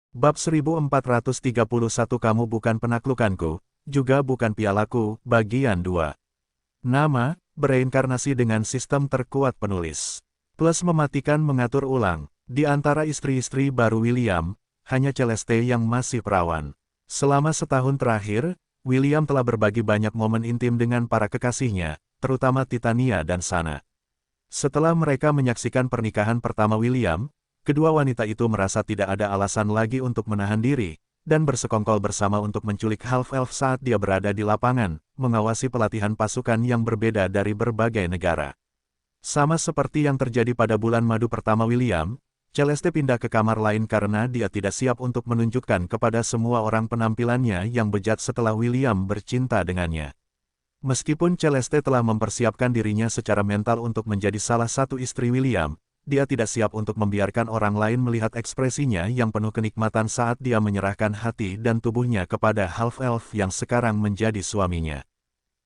Bab 1431 Kamu bukan penaklukanku, juga bukan pialaku, bagian 2. Nama, bereinkarnasi dengan sistem terkuat penulis. Plus mematikan mengatur ulang. Di antara istri-istri baru William, hanya Celeste yang masih perawan. Selama setahun terakhir, William telah berbagi banyak momen intim dengan para kekasihnya, terutama Titania dan Sana. Setelah mereka menyaksikan pernikahan pertama William, kedua wanita itu merasa tidak ada alasan lagi untuk menahan diri, dan bersekongkol bersama untuk menculik half-elf saat dia berada di lapangan, mengawasi pelatihan pasukan yang berbeda dari berbagai negara. Sama seperti yang terjadi pada bulan madu pertama William, Celeste pindah ke kamar lain karena dia tidak siap untuk menunjukkan kepada semua orang penampilannya yang bejat setelah William bercinta dengannya. Meskipun Celeste telah mempersiapkan dirinya secara mental untuk menjadi salah satu istri William, dia tidak siap untuk membiarkan orang lain melihat ekspresinya yang penuh kenikmatan saat dia menyerahkan hati dan tubuhnya kepada half-elf yang sekarang menjadi suaminya.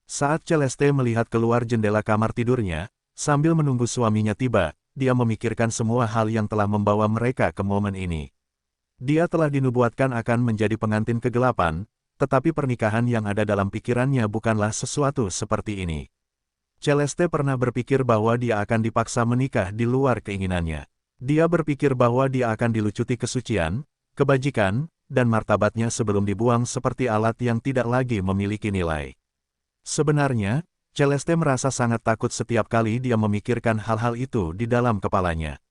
Saat Celeste melihat keluar jendela kamar tidurnya, sambil menunggu suaminya tiba, dia memikirkan semua hal yang telah membawa mereka ke momen ini. Dia telah dinubuatkan akan menjadi pengantin kegelapan, tetapi pernikahan yang ada dalam pikirannya bukanlah sesuatu seperti ini. Celeste pernah berpikir bahwa dia akan dipaksa menikah di luar keinginannya. Dia berpikir bahwa dia akan dilucuti kesucian, kebajikan, dan martabatnya sebelum dibuang seperti alat yang tidak lagi memiliki nilai. Sebenarnya, Celeste merasa sangat takut setiap kali dia memikirkan hal-hal itu di dalam kepalanya.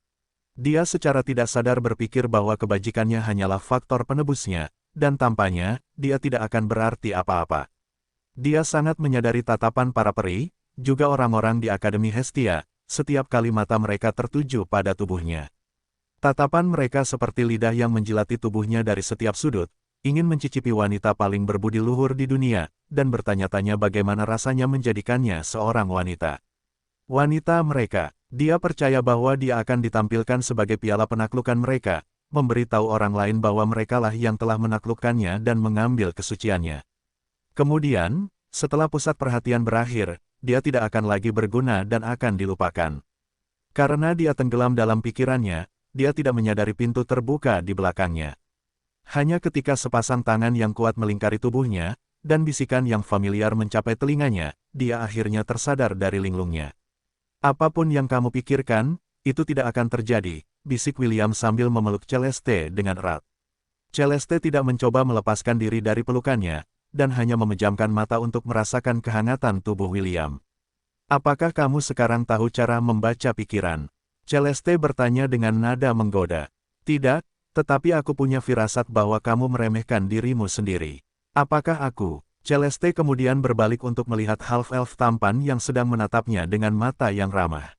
Dia secara tidak sadar berpikir bahwa kebajikannya hanyalah faktor penebusnya, dan tampaknya, dia tidak akan berarti apa-apa. Dia sangat menyadari tatapan para peri, juga orang-orang di Akademi Hestia, setiap kali mata mereka tertuju pada tubuhnya. Tatapan mereka seperti lidah yang menjilati tubuhnya dari setiap sudut, ingin mencicipi wanita paling berbudi luhur di dunia, dan bertanya-tanya bagaimana rasanya menjadikannya seorang wanita. Wanita mereka, dia percaya bahwa dia akan ditampilkan sebagai piala penaklukan mereka, memberitahu orang lain bahwa merekalah yang telah menaklukkannya dan mengambil kesuciannya. Kemudian, setelah pusat perhatian berakhir, dia tidak akan lagi berguna dan akan dilupakan. Karena dia tenggelam dalam pikirannya, dia tidak menyadari pintu terbuka di belakangnya. Hanya ketika sepasang tangan yang kuat melingkari tubuhnya, dan bisikan yang familiar mencapai telinganya, dia akhirnya tersadar dari linglungnya. Apapun yang kamu pikirkan, itu tidak akan terjadi, bisik William sambil memeluk Celeste dengan erat. Celeste tidak mencoba melepaskan diri dari pelukannya, dan hanya memejamkan mata untuk merasakan kehangatan tubuh William. Apakah kamu sekarang tahu cara membaca pikiran? Celeste bertanya dengan nada menggoda. Tidak, tetapi aku punya firasat bahwa kamu meremehkan dirimu sendiri. Apakah aku? Celeste kemudian berbalik untuk melihat half-elf tampan yang sedang menatapnya dengan mata yang ramah.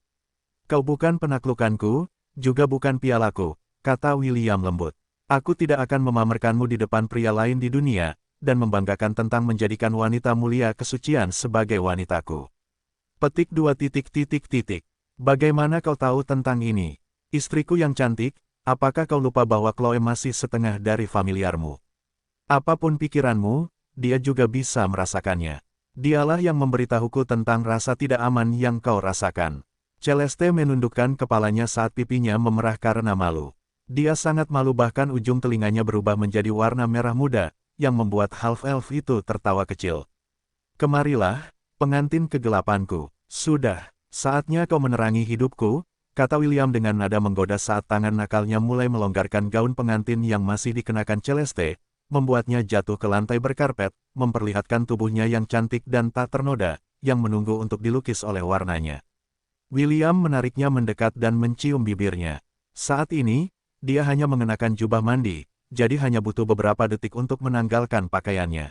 Kau bukan penaklukanku, juga bukan pialaku, kata William lembut. Aku tidak akan memamerkanmu di depan pria lain di dunia, dan membanggakan tentang menjadikan wanita mulia kesucian sebagai wanitaku. Petik 2. Bagaimana kau tahu tentang ini? Istriku yang cantik, apakah kau lupa bahwa Chloe masih setengah dari familiarmu? Apapun pikiranmu, dia juga bisa merasakannya. Dialah yang memberitahuku tentang rasa tidak aman yang kau rasakan. Celeste menundukkan kepalanya saat pipinya memerah karena malu. Dia sangat malu bahkan ujung telinganya berubah menjadi warna merah muda, yang membuat half-elf itu tertawa kecil. Kemarilah, pengantin kegelapanku. Sudah, saatnya kau menerangi hidupku, kata William dengan nada menggoda saat tangan nakalnya mulai melonggarkan gaun pengantin yang masih dikenakan Celeste, membuatnya jatuh ke lantai berkarpet, memperlihatkan tubuhnya yang cantik dan tak ternoda, yang menunggu untuk dilukis oleh warnanya. William menariknya mendekat dan mencium bibirnya. Saat ini, dia hanya mengenakan jubah mandi, jadi hanya butuh beberapa detik untuk menanggalkan pakaiannya.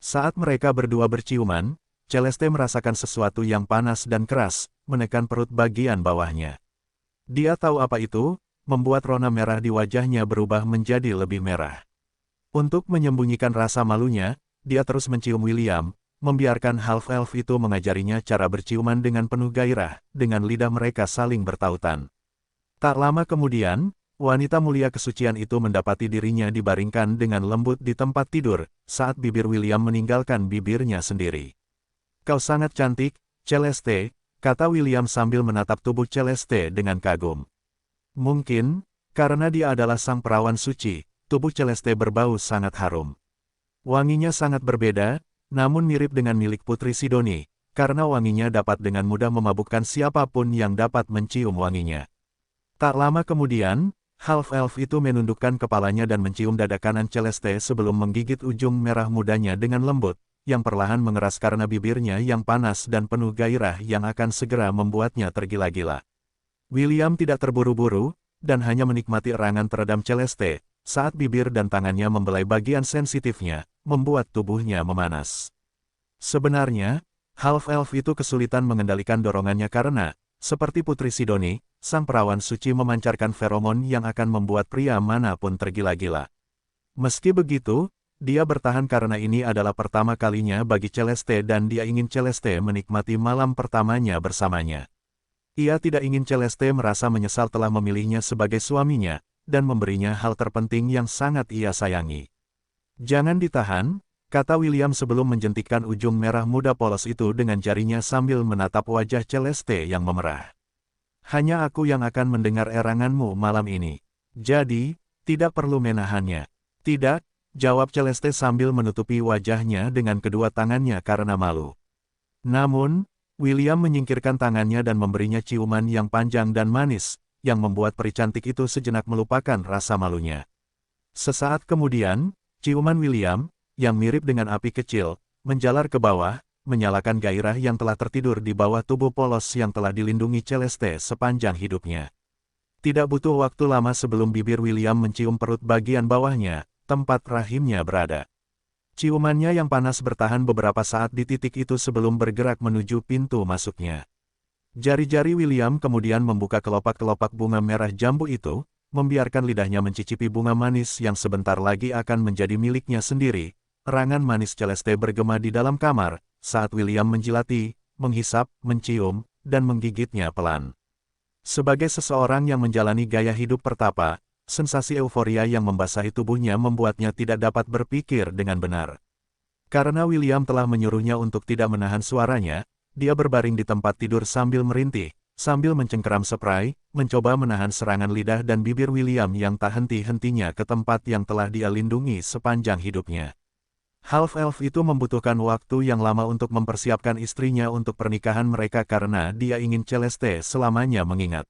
Saat mereka berdua berciuman, Celeste merasakan sesuatu yang panas dan keras, menekan perut bagian bawahnya. Dia tahu apa itu, membuat rona merah di wajahnya berubah menjadi lebih merah. Untuk menyembunyikan rasa malunya, dia terus mencium William, membiarkan half-elf itu mengajarinya cara berciuman dengan penuh gairah, dengan lidah mereka saling bertautan. Tak lama kemudian, wanita mulia kesucian itu mendapati dirinya dibaringkan dengan lembut di tempat tidur, saat bibir William meninggalkan bibirnya sendiri. Kau sangat cantik, Celeste, kata William sambil menatap tubuh Celeste dengan kagum. Mungkin, karena dia adalah sang perawan suci, tubuh Celeste berbau sangat harum. Wanginya sangat berbeda, namun mirip dengan milik Putri Sidoni, karena wanginya dapat dengan mudah memabukkan siapapun yang dapat mencium wanginya. Tak lama kemudian, half-elf itu menundukkan kepalanya dan mencium dada kanan Celeste sebelum menggigit ujung merah mudanya dengan lembut, yang perlahan mengeras karena bibirnya yang panas dan penuh gairah yang akan segera membuatnya tergila-gila. William tidak terburu-buru, dan hanya menikmati erangan teredam Celeste, saat bibir dan tangannya membelai bagian sensitifnya, membuat tubuhnya memanas. Sebenarnya, half-elf itu kesulitan mengendalikan dorongannya karena, seperti Putri Sidoni, sang perawan suci memancarkan feromon yang akan membuat pria manapun tergila-gila. Meski begitu, dia bertahan karena ini adalah pertama kalinya bagi Celeste dan dia ingin Celeste menikmati malam pertamanya bersamanya. Ia tidak ingin Celeste merasa menyesal telah memilihnya sebagai suaminya, dan memberinya hal terpenting yang sangat ia sayangi. Jangan ditahan, kata William sebelum menjentikkan ujung merah muda polos itu dengan jarinya sambil menatap wajah Celeste yang memerah. Hanya aku yang akan mendengar eranganmu malam ini. Jadi, tidak perlu menahannya. Tidak, jawab Celeste sambil menutupi wajahnya dengan kedua tangannya karena malu. Namun, William menyingkirkan tangannya dan memberinya ciuman yang panjang dan manis, yang membuat peri cantik itu sejenak melupakan rasa malunya. Sesaat kemudian, ciuman William, yang mirip dengan api kecil, menjalar ke bawah, menyalakan gairah yang telah tertidur di bawah tubuh polos yang telah dilindungi Celeste sepanjang hidupnya. Tidak butuh waktu lama sebelum bibir William mencium perut bagian bawahnya, tempat rahimnya berada. Ciumannya yang panas bertahan beberapa saat di titik itu sebelum bergerak menuju pintu masuknya. Jari-jari William kemudian membuka kelopak-kelopak bunga merah jambu itu, membiarkan lidahnya mencicipi bunga manis yang sebentar lagi akan menjadi miliknya sendiri. Erangan manis Celeste bergema di dalam kamar, saat William menjilati, menghisap, mencium, dan menggigitnya pelan. Sebagai seseorang yang menjalani gaya hidup pertapa, sensasi euforia yang membasahi tubuhnya membuatnya tidak dapat berpikir dengan benar. Karena William telah menyuruhnya untuk tidak menahan suaranya, dia berbaring di tempat tidur sambil merintih, sambil mencengkeram spray, mencoba menahan serangan lidah dan bibir William yang tak henti-hentinya ke tempat yang telah dia lindungi sepanjang hidupnya. Half-elf itu membutuhkan waktu yang lama untuk mempersiapkan istrinya untuk pernikahan mereka karena dia ingin Celeste selamanya mengingat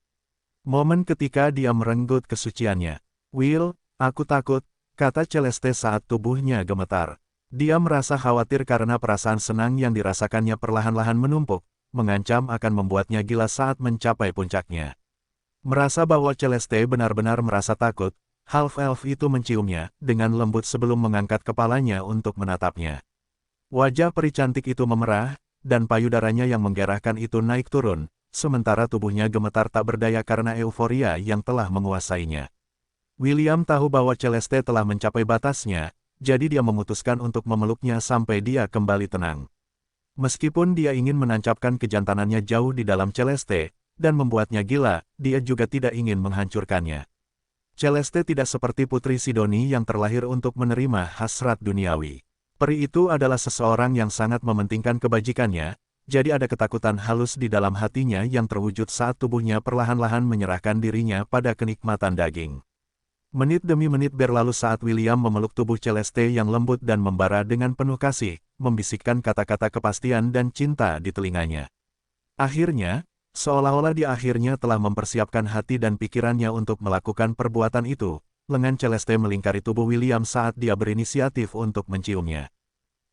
momen ketika dia merenggut kesuciannya. Will, aku takut, kata Celeste saat tubuhnya gemetar. Dia merasa khawatir karena perasaan senang yang dirasakannya perlahan-lahan menumpuk, mengancam akan membuatnya gila saat mencapai puncaknya. Merasa bahwa Celeste benar-benar merasa takut, half-elf itu menciumnya dengan lembut sebelum mengangkat kepalanya untuk menatapnya. Wajah peri cantik itu memerah, dan payudaranya yang menggerahkan itu naik turun, sementara tubuhnya gemetar tak berdaya karena euforia yang telah menguasainya. William tahu bahwa Celeste telah mencapai batasnya, jadi dia memutuskan untuk memeluknya sampai dia kembali tenang. Meskipun dia ingin menancapkan kejantanannya jauh di dalam Celeste, dan membuatnya gila, dia juga tidak ingin menghancurkannya. Celeste tidak seperti Putri Sidoni yang terlahir untuk menerima hasrat duniawi. Peri itu adalah seseorang yang sangat mementingkan kebajikannya, jadi ada ketakutan halus di dalam hatinya yang terwujud saat tubuhnya perlahan-lahan menyerahkan dirinya pada kenikmatan daging. Menit demi menit berlalu saat William memeluk tubuh Celeste yang lembut dan membara dengan penuh kasih, membisikkan kata-kata kepastian dan cinta di telinganya. Akhirnya, seolah-olah dia akhirnya telah mempersiapkan hati dan pikirannya untuk melakukan perbuatan itu, lengan Celeste melingkari tubuh William saat dia berinisiatif untuk menciumnya.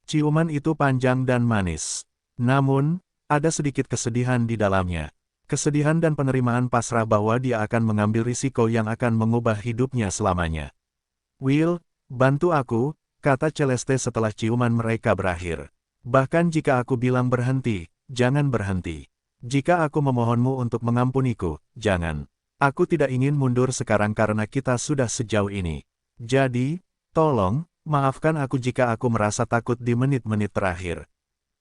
Ciuman itu panjang dan manis. Namun, ada sedikit kesedihan di dalamnya. Kesedihan dan penerimaan pasrah bahwa dia akan mengambil risiko yang akan mengubah hidupnya selamanya. Will, bantu aku, kata Celeste setelah ciuman mereka berakhir. Bahkan jika aku bilang berhenti, jangan berhenti. Jika aku memohonmu untuk mengampuniku, jangan. Aku tidak ingin mundur sekarang karena kita sudah sejauh ini. Jadi, tolong, maafkan aku jika aku merasa takut di menit-menit terakhir.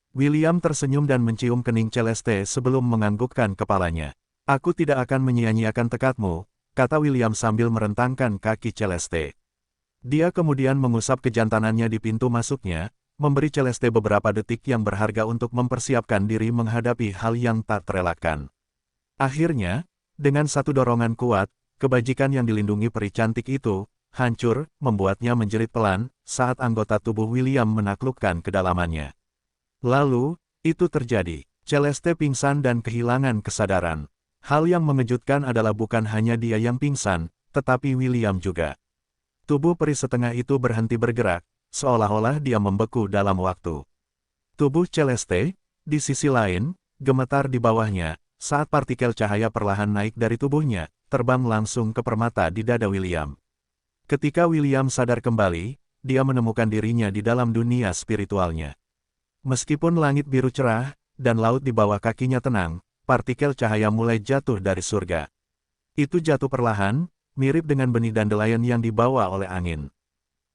William tersenyum dan mencium kening Celeste sebelum menganggukkan kepalanya. Aku tidak akan menyia-nyiakan tekadmu, kata William sambil merentangkan kaki Celeste. Dia kemudian mengusap kejantanannya di pintu masuknya, memberi Celeste beberapa detik yang berharga untuk mempersiapkan diri menghadapi hal yang tak terelakkan. Akhirnya, dengan satu dorongan kuat, kebajikan yang dilindungi peri cantik itu, hancur, membuatnya menjerit pelan, saat anggota tubuh William menaklukkan kedalamannya. Lalu, itu terjadi. Celeste pingsan dan kehilangan kesadaran. Hal yang mengejutkan adalah bukan hanya dia yang pingsan, tetapi William juga. Tubuh peri setengah itu berhenti bergerak, seolah-olah dia membeku dalam waktu. Tubuh Celeste, di sisi lain, gemetar di bawahnya, saat partikel cahaya perlahan naik dari tubuhnya, terbang langsung ke permata di dada William. Ketika William sadar kembali, dia menemukan dirinya di dalam dunia spiritualnya. Meskipun langit biru cerah, dan laut di bawah kakinya tenang, partikel cahaya mulai jatuh dari surga. Itu jatuh perlahan, mirip dengan benih dandelion yang dibawa oleh angin.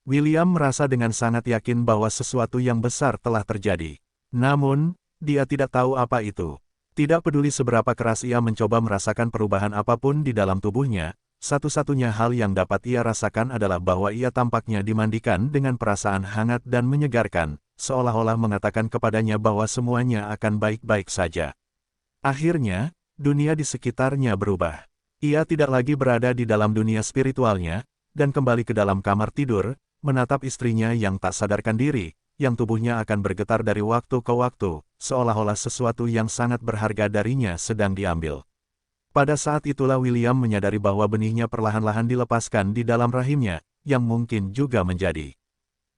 William merasa dengan sangat yakin bahwa sesuatu yang besar telah terjadi. Namun, dia tidak tahu apa itu. Tidak peduli seberapa keras ia mencoba merasakan perubahan apapun di dalam tubuhnya, satu-satunya hal yang dapat ia rasakan adalah bahwa ia tampaknya dimandikan dengan perasaan hangat dan menyegarkan, seolah-olah mengatakan kepadanya bahwa semuanya akan baik-baik saja. Akhirnya, dunia di sekitarnya berubah. Ia tidak lagi berada di dalam dunia spiritualnya, dan kembali ke dalam kamar tidur, menatap istrinya yang tak sadarkan diri, yang tubuhnya akan bergetar dari waktu ke waktu, seolah-olah sesuatu yang sangat berharga darinya sedang diambil. Pada saat itulah William menyadari bahwa benihnya perlahan-lahan dilepaskan di dalam rahimnya, yang mungkin juga menjadi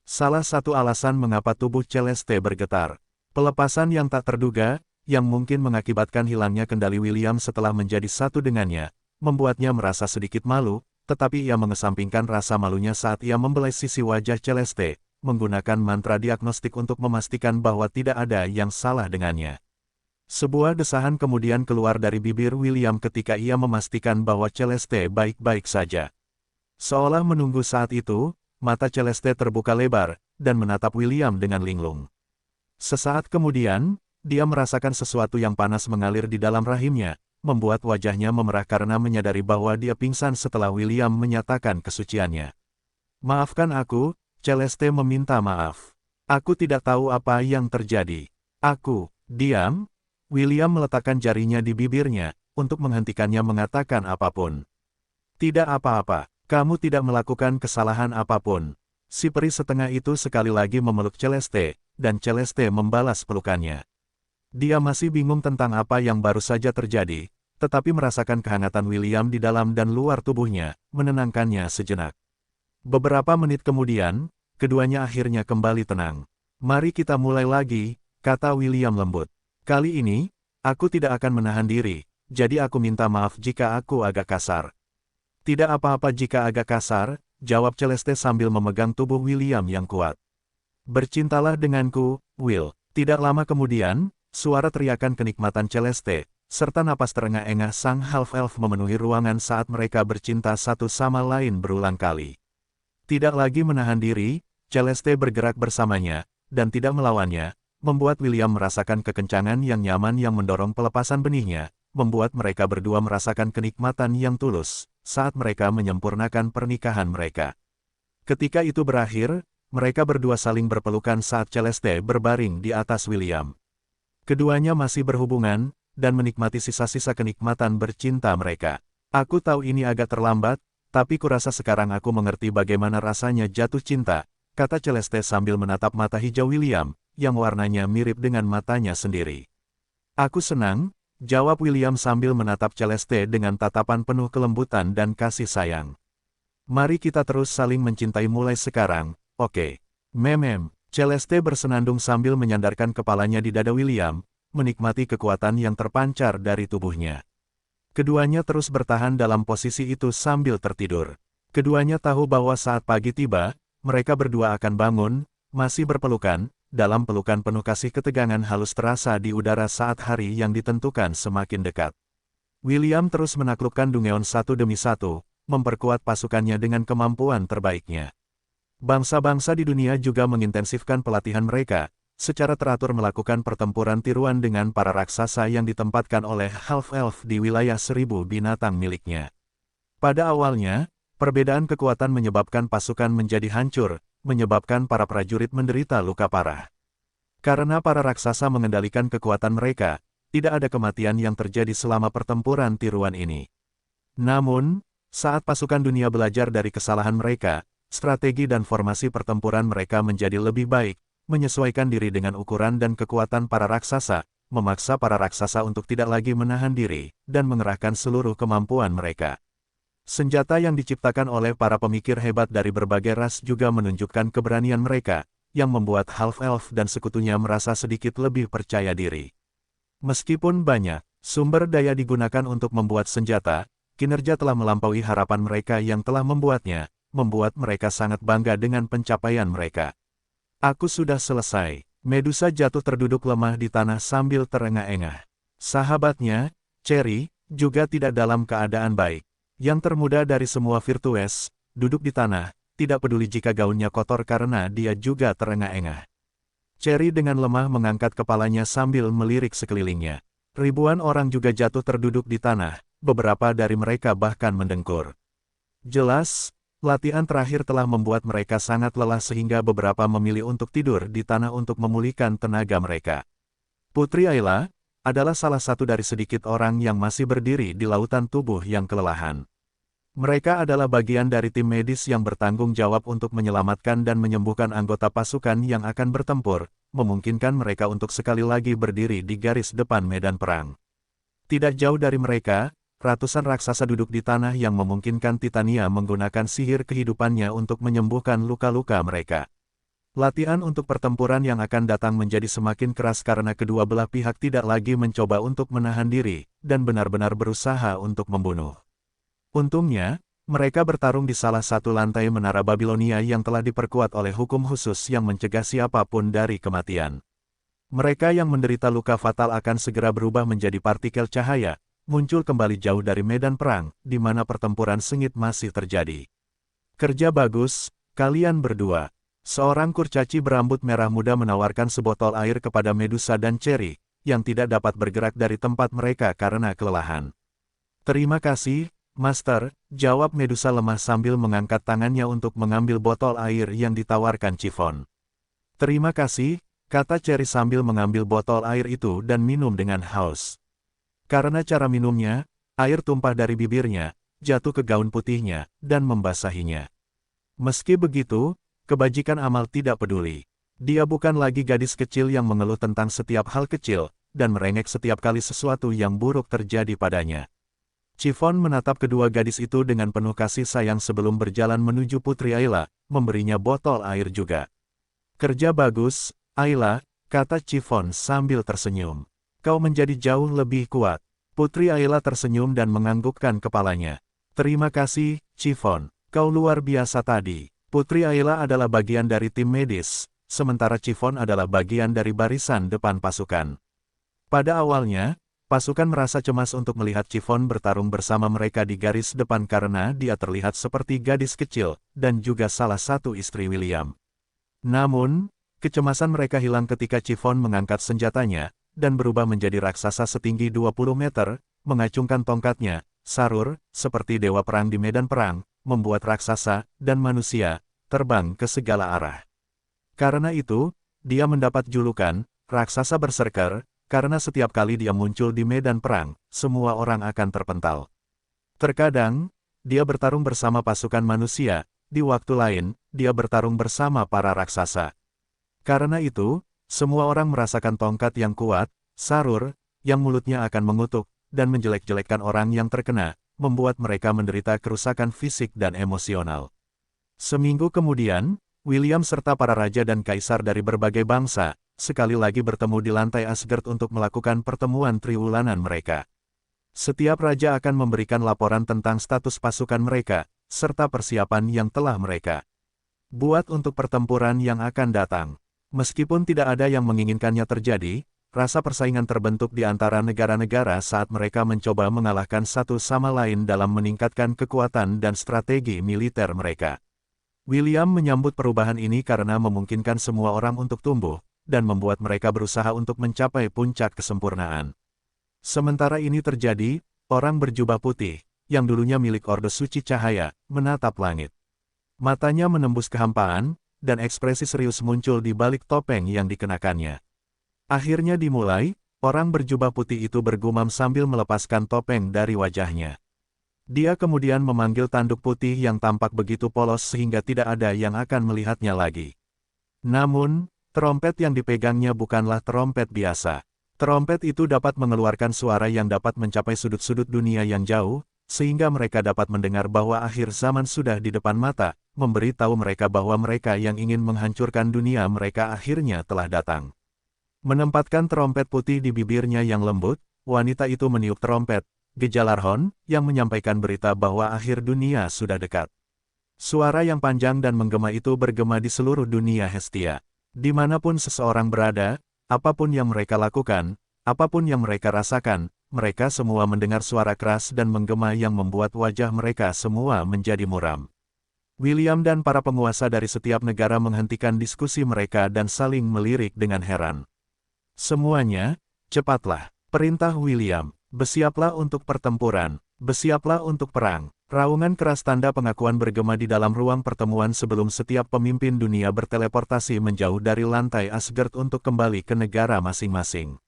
salah satu alasan mengapa tubuh Celeste bergetar. Pelepasan yang tak terduga, yang mungkin mengakibatkan hilangnya kendali William setelah menjadi satu dengannya, membuatnya merasa sedikit malu, tetapi ia mengesampingkan rasa malunya saat ia membelai sisi wajah Celeste, menggunakan mantra diagnostik untuk memastikan bahwa tidak ada yang salah dengannya. Sebuah desahan kemudian keluar dari bibir William ketika ia memastikan bahwa Celeste baik-baik saja. Seolah menunggu saat itu, mata Celeste terbuka lebar, dan menatap William dengan linglung. Sesaat kemudian, dia merasakan sesuatu yang panas mengalir di dalam rahimnya, membuat wajahnya memerah karena menyadari bahwa dia pingsan setelah William menyatakan kesuciannya. "Maafkan aku," Celeste meminta maaf. "Aku tidak tahu apa yang terjadi." Diam." William meletakkan jarinya di bibirnya, untuk menghentikannya mengatakan apapun. "Tidak apa-apa, kamu tidak melakukan kesalahan apapun." Si peri setengah itu sekali lagi memeluk Celeste, dan Celeste membalas pelukannya. Dia masih bingung tentang apa yang baru saja terjadi, tetapi merasakan kehangatan William di dalam dan luar tubuhnya, menenangkannya sejenak. Beberapa menit kemudian, keduanya akhirnya kembali tenang. "Mari kita mulai lagi," kata William lembut. "Kali ini, aku tidak akan menahan diri, jadi aku minta maaf jika aku agak kasar." "Tidak apa-apa jika agak kasar," jawab Celeste sambil memegang tubuh William yang kuat. "Bercintalah denganku, Will." Tidak lama kemudian, suara teriakan kenikmatan Celeste, serta napas terengah-engah sang half-elf memenuhi ruangan saat mereka bercinta satu sama lain berulang kali. Tidak lagi menahan diri, Celeste bergerak bersamanya, dan tidak melawannya, membuat William merasakan kekencangan yang nyaman yang mendorong pelepasan benihnya, membuat mereka berdua merasakan kenikmatan yang tulus, saat mereka menyempurnakan pernikahan mereka. Ketika itu berakhir, mereka berdua saling berpelukan saat Celeste berbaring di atas William. Keduanya masih berhubungan, dan menikmati sisa-sisa kenikmatan bercinta mereka. "Aku tahu ini agak terlambat, tapi kurasa sekarang aku mengerti bagaimana rasanya jatuh cinta," kata Celeste sambil menatap mata hijau William, yang warnanya mirip dengan matanya sendiri. "Aku senang," jawab William sambil menatap Celeste dengan tatapan penuh kelembutan dan kasih sayang. "Mari kita terus saling mencintai mulai sekarang, oke?" "Memem." Celeste bersenandung sambil menyandarkan kepalanya di dada William, menikmati kekuatan yang terpancar dari tubuhnya. Keduanya terus bertahan dalam posisi itu sambil tertidur. Keduanya tahu bahwa saat pagi tiba, mereka berdua akan bangun, masih berpelukan, dalam pelukan penuh kasih. Ketegangan halus terasa di udara saat hari yang ditentukan semakin dekat. William terus menaklukkan Dungeon satu demi satu, memperkuat pasukannya dengan kemampuan terbaiknya. Bangsa-bangsa di dunia juga mengintensifkan pelatihan mereka, secara teratur melakukan pertempuran tiruan dengan para raksasa yang ditempatkan oleh half-elf di wilayah 1000 binatang miliknya. Pada awalnya, perbedaan kekuatan menyebabkan pasukan menjadi hancur, menyebabkan para prajurit menderita luka parah. Karena para raksasa mengendalikan kekuatan mereka, tidak ada kematian yang terjadi selama pertempuran tiruan ini. Namun, Saat pasukan dunia belajar dari kesalahan mereka, strategi dan formasi pertempuran mereka menjadi lebih baik, menyesuaikan diri dengan ukuran dan kekuatan para raksasa, memaksa para raksasa untuk tidak lagi menahan diri, dan mengerahkan seluruh kemampuan mereka. Senjata yang diciptakan oleh para pemikir hebat dari berbagai ras juga menunjukkan keberanian mereka, yang membuat half-elf dan sekutunya merasa sedikit lebih percaya diri. Meskipun banyak sumber daya digunakan untuk membuat senjata, kinerja telah melampaui harapan mereka yang telah membuatnya, membuat mereka sangat bangga dengan pencapaian mereka. Aku sudah selesai. Medusa jatuh terduduk lemah di tanah sambil terengah-engah. Sahabatnya, Cherry, juga tidak dalam keadaan baik. Yang termuda dari semua virtues, duduk di tanah, tidak peduli jika gaunnya kotor karena dia juga terengah-engah. Cherry dengan lemah mengangkat kepalanya sambil melirik sekelilingnya. Ribuan orang juga jatuh terduduk di tanah, beberapa dari mereka bahkan mendengkur. Jelas, latihan terakhir telah membuat mereka sangat lelah sehingga beberapa memilih untuk tidur di tanah untuk memulihkan tenaga mereka. Putri Ayla adalah salah satu dari sedikit orang yang masih berdiri di lautan tubuh yang kelelahan. Mereka adalah bagian dari tim medis yang bertanggung jawab untuk menyelamatkan dan menyembuhkan anggota pasukan yang akan bertempur, memungkinkan mereka untuk sekali lagi berdiri di garis depan medan perang. Tidak jauh dari mereka, ratusan raksasa duduk di tanah yang memungkinkan Titania menggunakan sihir kehidupannya untuk menyembuhkan luka-luka mereka. Latihan untuk pertempuran yang akan datang menjadi semakin keras karena kedua belah pihak tidak lagi mencoba untuk menahan diri, dan benar-benar berusaha untuk membunuh. Untungnya, mereka bertarung di salah satu lantai menara Babilonia yang telah diperkuat oleh hukum khusus yang mencegah siapapun dari kematian. Mereka yang menderita luka fatal akan segera berubah menjadi partikel cahaya, muncul kembali jauh dari medan perang, di mana pertempuran sengit masih terjadi. Kerja bagus, kalian berdua. Seorang kurcaci berambut merah muda menawarkan sebotol air kepada Medusa dan Cherry, yang tidak dapat bergerak dari tempat mereka karena kelelahan. Terima kasih, Master, jawab Medusa lemah sambil mengangkat tangannya untuk mengambil botol air yang ditawarkan Chiffon. Terima kasih, kata Cherry sambil mengambil botol air itu dan minum dengan haus. Karena cara minumnya, air tumpah dari bibirnya, jatuh ke gaun putihnya, dan membasahinya. Meski begitu, kebajikan Amal tidak peduli. Dia bukan lagi gadis kecil yang mengeluh tentang setiap hal kecil, dan merengek setiap kali sesuatu yang buruk terjadi padanya. Chiffon menatap kedua gadis itu dengan penuh kasih sayang sebelum berjalan menuju Putri Ayla, memberinya botol air juga. Kerja bagus, Ayla, kata Chiffon sambil tersenyum. Kau menjadi jauh lebih kuat. Putri Ayla tersenyum dan menganggukkan kepalanya. Terima kasih, Chiffon. Kau luar biasa tadi. Putri Ayla adalah bagian dari tim medis, sementara Chiffon adalah bagian dari barisan depan pasukan. Pada awalnya, pasukan merasa cemas untuk melihat Chiffon bertarung bersama mereka di garis depan karena dia terlihat seperti gadis kecil, dan juga salah satu istri William. Namun, kecemasan mereka hilang ketika Chiffon mengangkat senjatanya, dan berubah menjadi raksasa setinggi 20 meter, mengacungkan tongkatnya, Sarur, seperti dewa perang di medan perang, membuat raksasa dan manusia terbang ke segala arah. Karena itu, dia mendapat julukan raksasa berserker, karena setiap kali dia muncul di medan perang, semua orang akan terpental. Terkadang, dia bertarung bersama pasukan manusia, di waktu lain, dia bertarung bersama para raksasa. Karena itu, semua orang merasakan tongkat yang kuat, Sarur, yang mulutnya akan mengutuk, dan menjelek-jelekkan orang yang terkena, membuat mereka menderita kerusakan fisik dan emosional. Seminggu kemudian, William serta para raja dan kaisar dari berbagai bangsa, sekali lagi bertemu di lantai Asgard untuk melakukan pertemuan triwulanan mereka. Setiap raja akan memberikan laporan tentang status pasukan mereka, serta persiapan yang telah mereka buat untuk pertempuran yang akan datang. Meskipun tidak ada yang menginginkannya terjadi, rasa persaingan terbentuk di antara negara-negara saat mereka mencoba mengalahkan satu sama lain dalam meningkatkan kekuatan dan strategi militer mereka. William menyambut perubahan ini karena memungkinkan semua orang untuk tumbuh, dan membuat mereka berusaha untuk mencapai puncak kesempurnaan. Sementara ini terjadi, orang berjubah putih, yang dulunya milik Orde Suci Cahaya, menatap langit. Matanya menembus kehampaan, dan ekspresi serius muncul di balik topeng yang dikenakannya. Akhirnya dimulai, orang berjubah putih itu bergumam sambil melepaskan topeng dari wajahnya. Dia kemudian memanggil tanduk putih yang tampak begitu polos sehingga tidak ada yang akan melihatnya lagi. Namun, trompet yang dipegangnya bukanlah trompet biasa. Trompet itu dapat mengeluarkan suara yang dapat mencapai sudut-sudut dunia yang jauh, sehingga mereka dapat mendengar bahwa akhir zaman sudah di depan mata, memberi tahu mereka bahwa mereka yang ingin menghancurkan dunia mereka akhirnya telah datang. Menempatkan trompet putih di bibirnya yang lembut, wanita itu meniup trompet, Gejalarhorn, yang menyampaikan berita bahwa akhir dunia sudah dekat. Suara yang panjang dan menggema itu bergema di seluruh dunia Hestia. Dimanapun seseorang berada, apapun yang mereka lakukan, apapun yang mereka rasakan, mereka semua mendengar suara keras dan menggema yang membuat wajah mereka semua menjadi muram. William dan para penguasa dari setiap negara menghentikan diskusi mereka dan saling melirik dengan heran. Semuanya, cepatlah, perintah William, bersiaplah untuk pertempuran, bersiaplah untuk perang. Raungan keras tanda pengakuan bergema di dalam ruang pertemuan sebelum setiap pemimpin dunia berteleportasi menjauh dari lantai Asgard untuk kembali ke negara masing-masing.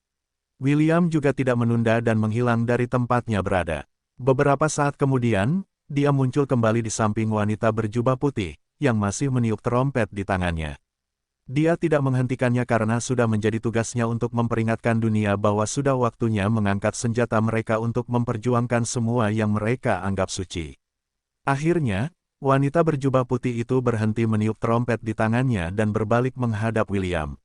William juga tidak menunda dan menghilang dari tempatnya berada. Beberapa saat kemudian, dia muncul kembali di samping wanita berjubah putih, yang masih meniup trompet di tangannya. Dia tidak menghentikannya karena sudah menjadi tugasnya untuk memperingatkan dunia bahwa sudah waktunya mengangkat senjata mereka untuk memperjuangkan semua yang mereka anggap suci. Akhirnya, wanita berjubah putih itu berhenti meniup trompet di tangannya dan berbalik menghadap William.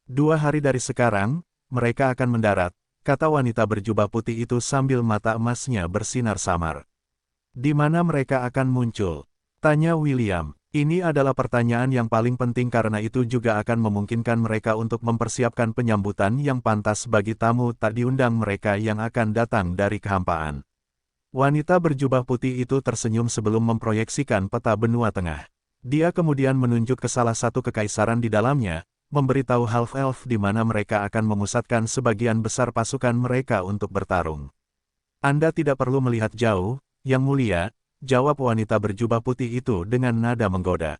2 hari dari sekarang, mereka akan mendarat, kata wanita berjubah putih itu sambil mata emasnya bersinar samar. Di mana mereka akan muncul? Tanya William. Ini adalah pertanyaan yang paling penting karena itu juga akan memungkinkan mereka untuk mempersiapkan penyambutan yang pantas bagi tamu tak diundang mereka yang akan datang dari kehampaan. Wanita berjubah putih itu tersenyum sebelum memproyeksikan peta benua tengah. Dia kemudian menunjuk ke salah satu kekaisaran di dalamnya, memberitahu half-elf di mana mereka akan memusatkan sebagian besar pasukan mereka untuk bertarung. Anda tidak perlu melihat jauh, Yang Mulia, jawab wanita berjubah putih itu dengan nada menggoda.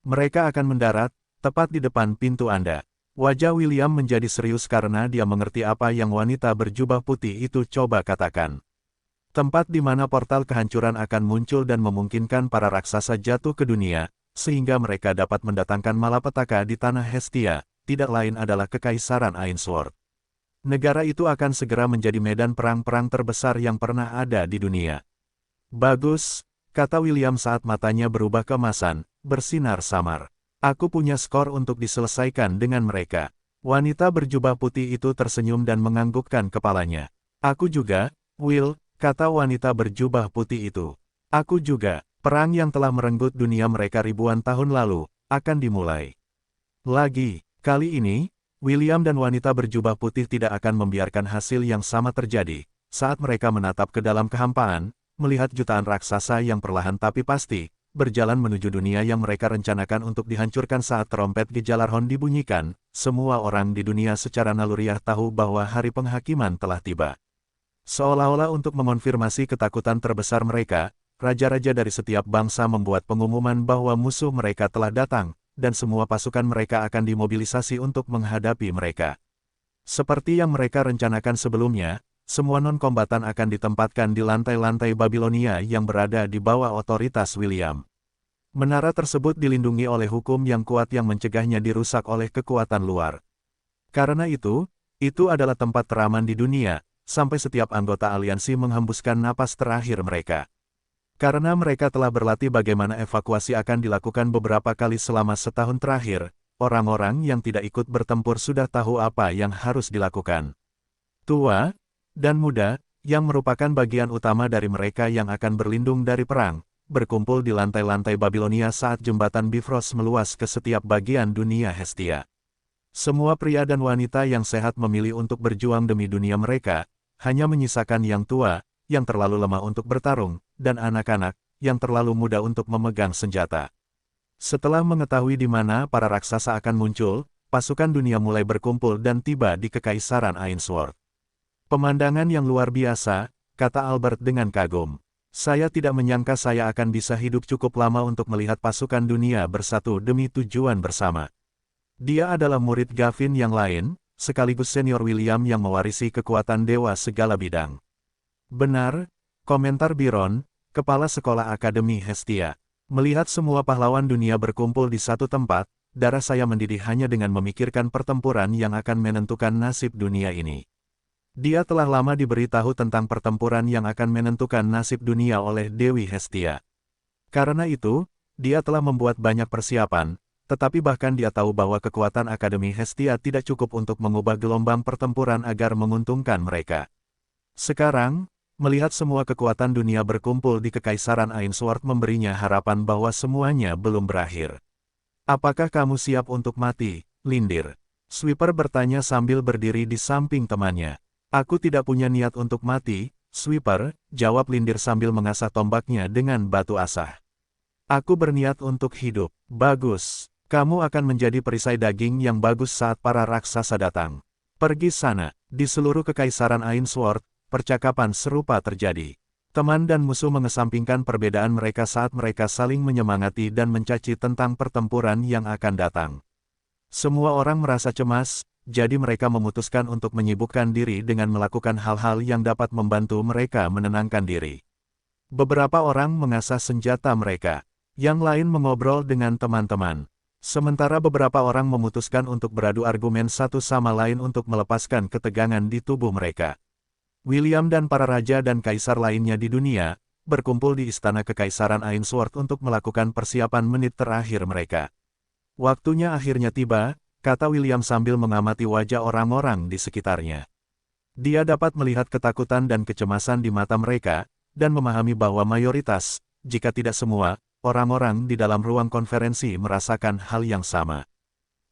Mereka akan mendarat, tepat di depan pintu Anda. Wajah William menjadi serius karena dia mengerti apa yang wanita berjubah putih itu coba katakan. Tempat di mana portal kehancuran akan muncul dan memungkinkan para raksasa jatuh ke dunia, sehingga mereka dapat mendatangkan malapetaka di tanah Hestia, tidak lain adalah Kekaisaran Ainsworth. Negara itu akan segera menjadi medan perang-perang terbesar yang pernah ada di dunia. Bagus, kata William saat matanya berubah keemasan, bersinar samar. Aku punya skor untuk diselesaikan dengan mereka. Wanita berjubah putih itu tersenyum dan menganggukkan kepalanya. Aku juga, Will, kata wanita berjubah putih itu. Aku juga, perang yang telah merenggut dunia mereka ribuan tahun lalu, akan dimulai. Lagi, kali ini, William dan wanita berjubah putih tidak akan membiarkan hasil yang sama terjadi. Saat mereka menatap ke dalam kehampaan, melihat jutaan raksasa yang perlahan tapi pasti, berjalan menuju dunia yang mereka rencanakan untuk dihancurkan saat trompet Gejalarhorn dibunyikan, semua orang di dunia secara naluriah tahu bahwa hari penghakiman telah tiba. Seolah-olah untuk mengonfirmasi ketakutan terbesar mereka, raja-raja dari setiap bangsa membuat pengumuman bahwa musuh mereka telah datang, dan semua pasukan mereka akan dimobilisasi untuk menghadapi mereka. Seperti yang mereka rencanakan sebelumnya, semua non-kombatan akan ditempatkan di lantai-lantai Babilonia yang berada di bawah otoritas William. Menara tersebut dilindungi oleh hukum yang kuat yang mencegahnya dirusak oleh kekuatan luar. Karena itu adalah tempat teraman di dunia, sampai setiap anggota aliansi menghembuskan napas terakhir mereka. Karena mereka telah berlatih bagaimana evakuasi akan dilakukan beberapa kali selama setahun terakhir, orang-orang yang tidak ikut bertempur sudah tahu apa yang harus dilakukan. Tua dan muda, yang merupakan bagian utama dari mereka yang akan berlindung dari perang, berkumpul di lantai-lantai Babilonia saat jembatan Bifrost meluas ke setiap bagian dunia Hestia. Semua pria dan wanita yang sehat memilih untuk berjuang demi dunia mereka, hanya menyisakan yang tua, yang terlalu lemah untuk bertarung, dan anak-anak, yang terlalu muda untuk memegang senjata. Setelah mengetahui di mana para raksasa akan muncul, pasukan dunia mulai berkumpul dan tiba di Kekaisaran Ainsworth. Pemandangan yang luar biasa, kata Albert dengan kagum. Saya tidak menyangka saya akan bisa hidup cukup lama untuk melihat pasukan dunia bersatu demi tujuan bersama. Dia adalah murid Gavin yang lain, sekaligus senior William yang mewarisi kekuatan dewa segala bidang. Benar, Komentar Biron, Kepala Sekolah Akademi Hestia. Melihat semua pahlawan dunia berkumpul di satu tempat, darah saya mendidih hanya dengan memikirkan pertempuran yang akan menentukan nasib dunia ini. Dia telah lama diberitahu tentang pertempuran yang akan menentukan nasib dunia oleh Dewi Hestia. Karena itu, dia telah membuat banyak persiapan, tetapi bahkan dia tahu bahwa kekuatan Akademi Hestia tidak cukup untuk mengubah gelombang pertempuran agar menguntungkan mereka. Sekarang, melihat semua kekuatan dunia berkumpul di Kekaisaran Ainsworth memberinya harapan bahwa semuanya belum berakhir. Apakah kamu siap untuk mati, Lindir? Sweeper bertanya sambil berdiri di samping temannya. Aku tidak punya niat untuk mati, Sweeper, jawab Lindir sambil mengasah tombaknya dengan batu asah. Aku berniat untuk hidup. Bagus. Kamu akan menjadi perisai daging yang bagus saat para raksasa datang. Pergi sana. Di seluruh Kekaisaran Ainsworth, percakapan serupa terjadi. Teman dan musuh mengesampingkan perbedaan mereka saat mereka saling menyemangati dan mencaci tentang pertempuran yang akan datang. Semua orang merasa cemas, jadi mereka memutuskan untuk menyibukkan diri dengan melakukan hal-hal yang dapat membantu mereka menenangkan diri. Beberapa orang mengasah senjata mereka, yang lain mengobrol dengan teman-teman. Sementara beberapa orang memutuskan untuk beradu argumen satu sama lain untuk melepaskan ketegangan di tubuh mereka. William dan para raja dan kaisar lainnya di dunia, berkumpul di Istana Kekaisaran Ainsworth untuk melakukan persiapan menit terakhir mereka. Waktunya akhirnya tiba, kata William sambil mengamati wajah orang-orang di sekitarnya. Dia dapat melihat ketakutan dan kecemasan di mata mereka, dan memahami bahwa mayoritas, jika tidak semua, orang-orang di dalam ruang konferensi merasakan hal yang sama.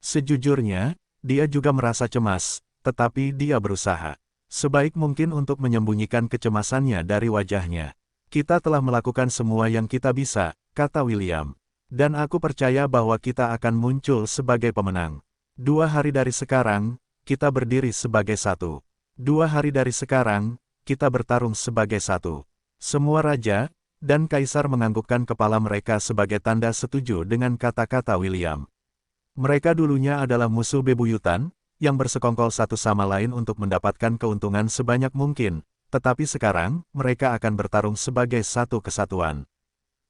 Sejujurnya, dia juga merasa cemas, tetapi dia berusaha sebaik mungkin untuk menyembunyikan kecemasannya dari wajahnya. Kita telah melakukan semua yang kita bisa, kata William. Dan aku percaya bahwa kita akan muncul sebagai pemenang. 2 hari dari sekarang, kita berdiri sebagai satu. 2 hari dari sekarang, kita bertarung sebagai satu. Semua raja dan kaisar menganggukkan kepala mereka sebagai tanda setuju dengan kata-kata William. Mereka dulunya adalah musuh bebuyutan, yang bersekongkol satu sama lain untuk mendapatkan keuntungan sebanyak mungkin, tetapi sekarang, mereka akan bertarung sebagai satu kesatuan.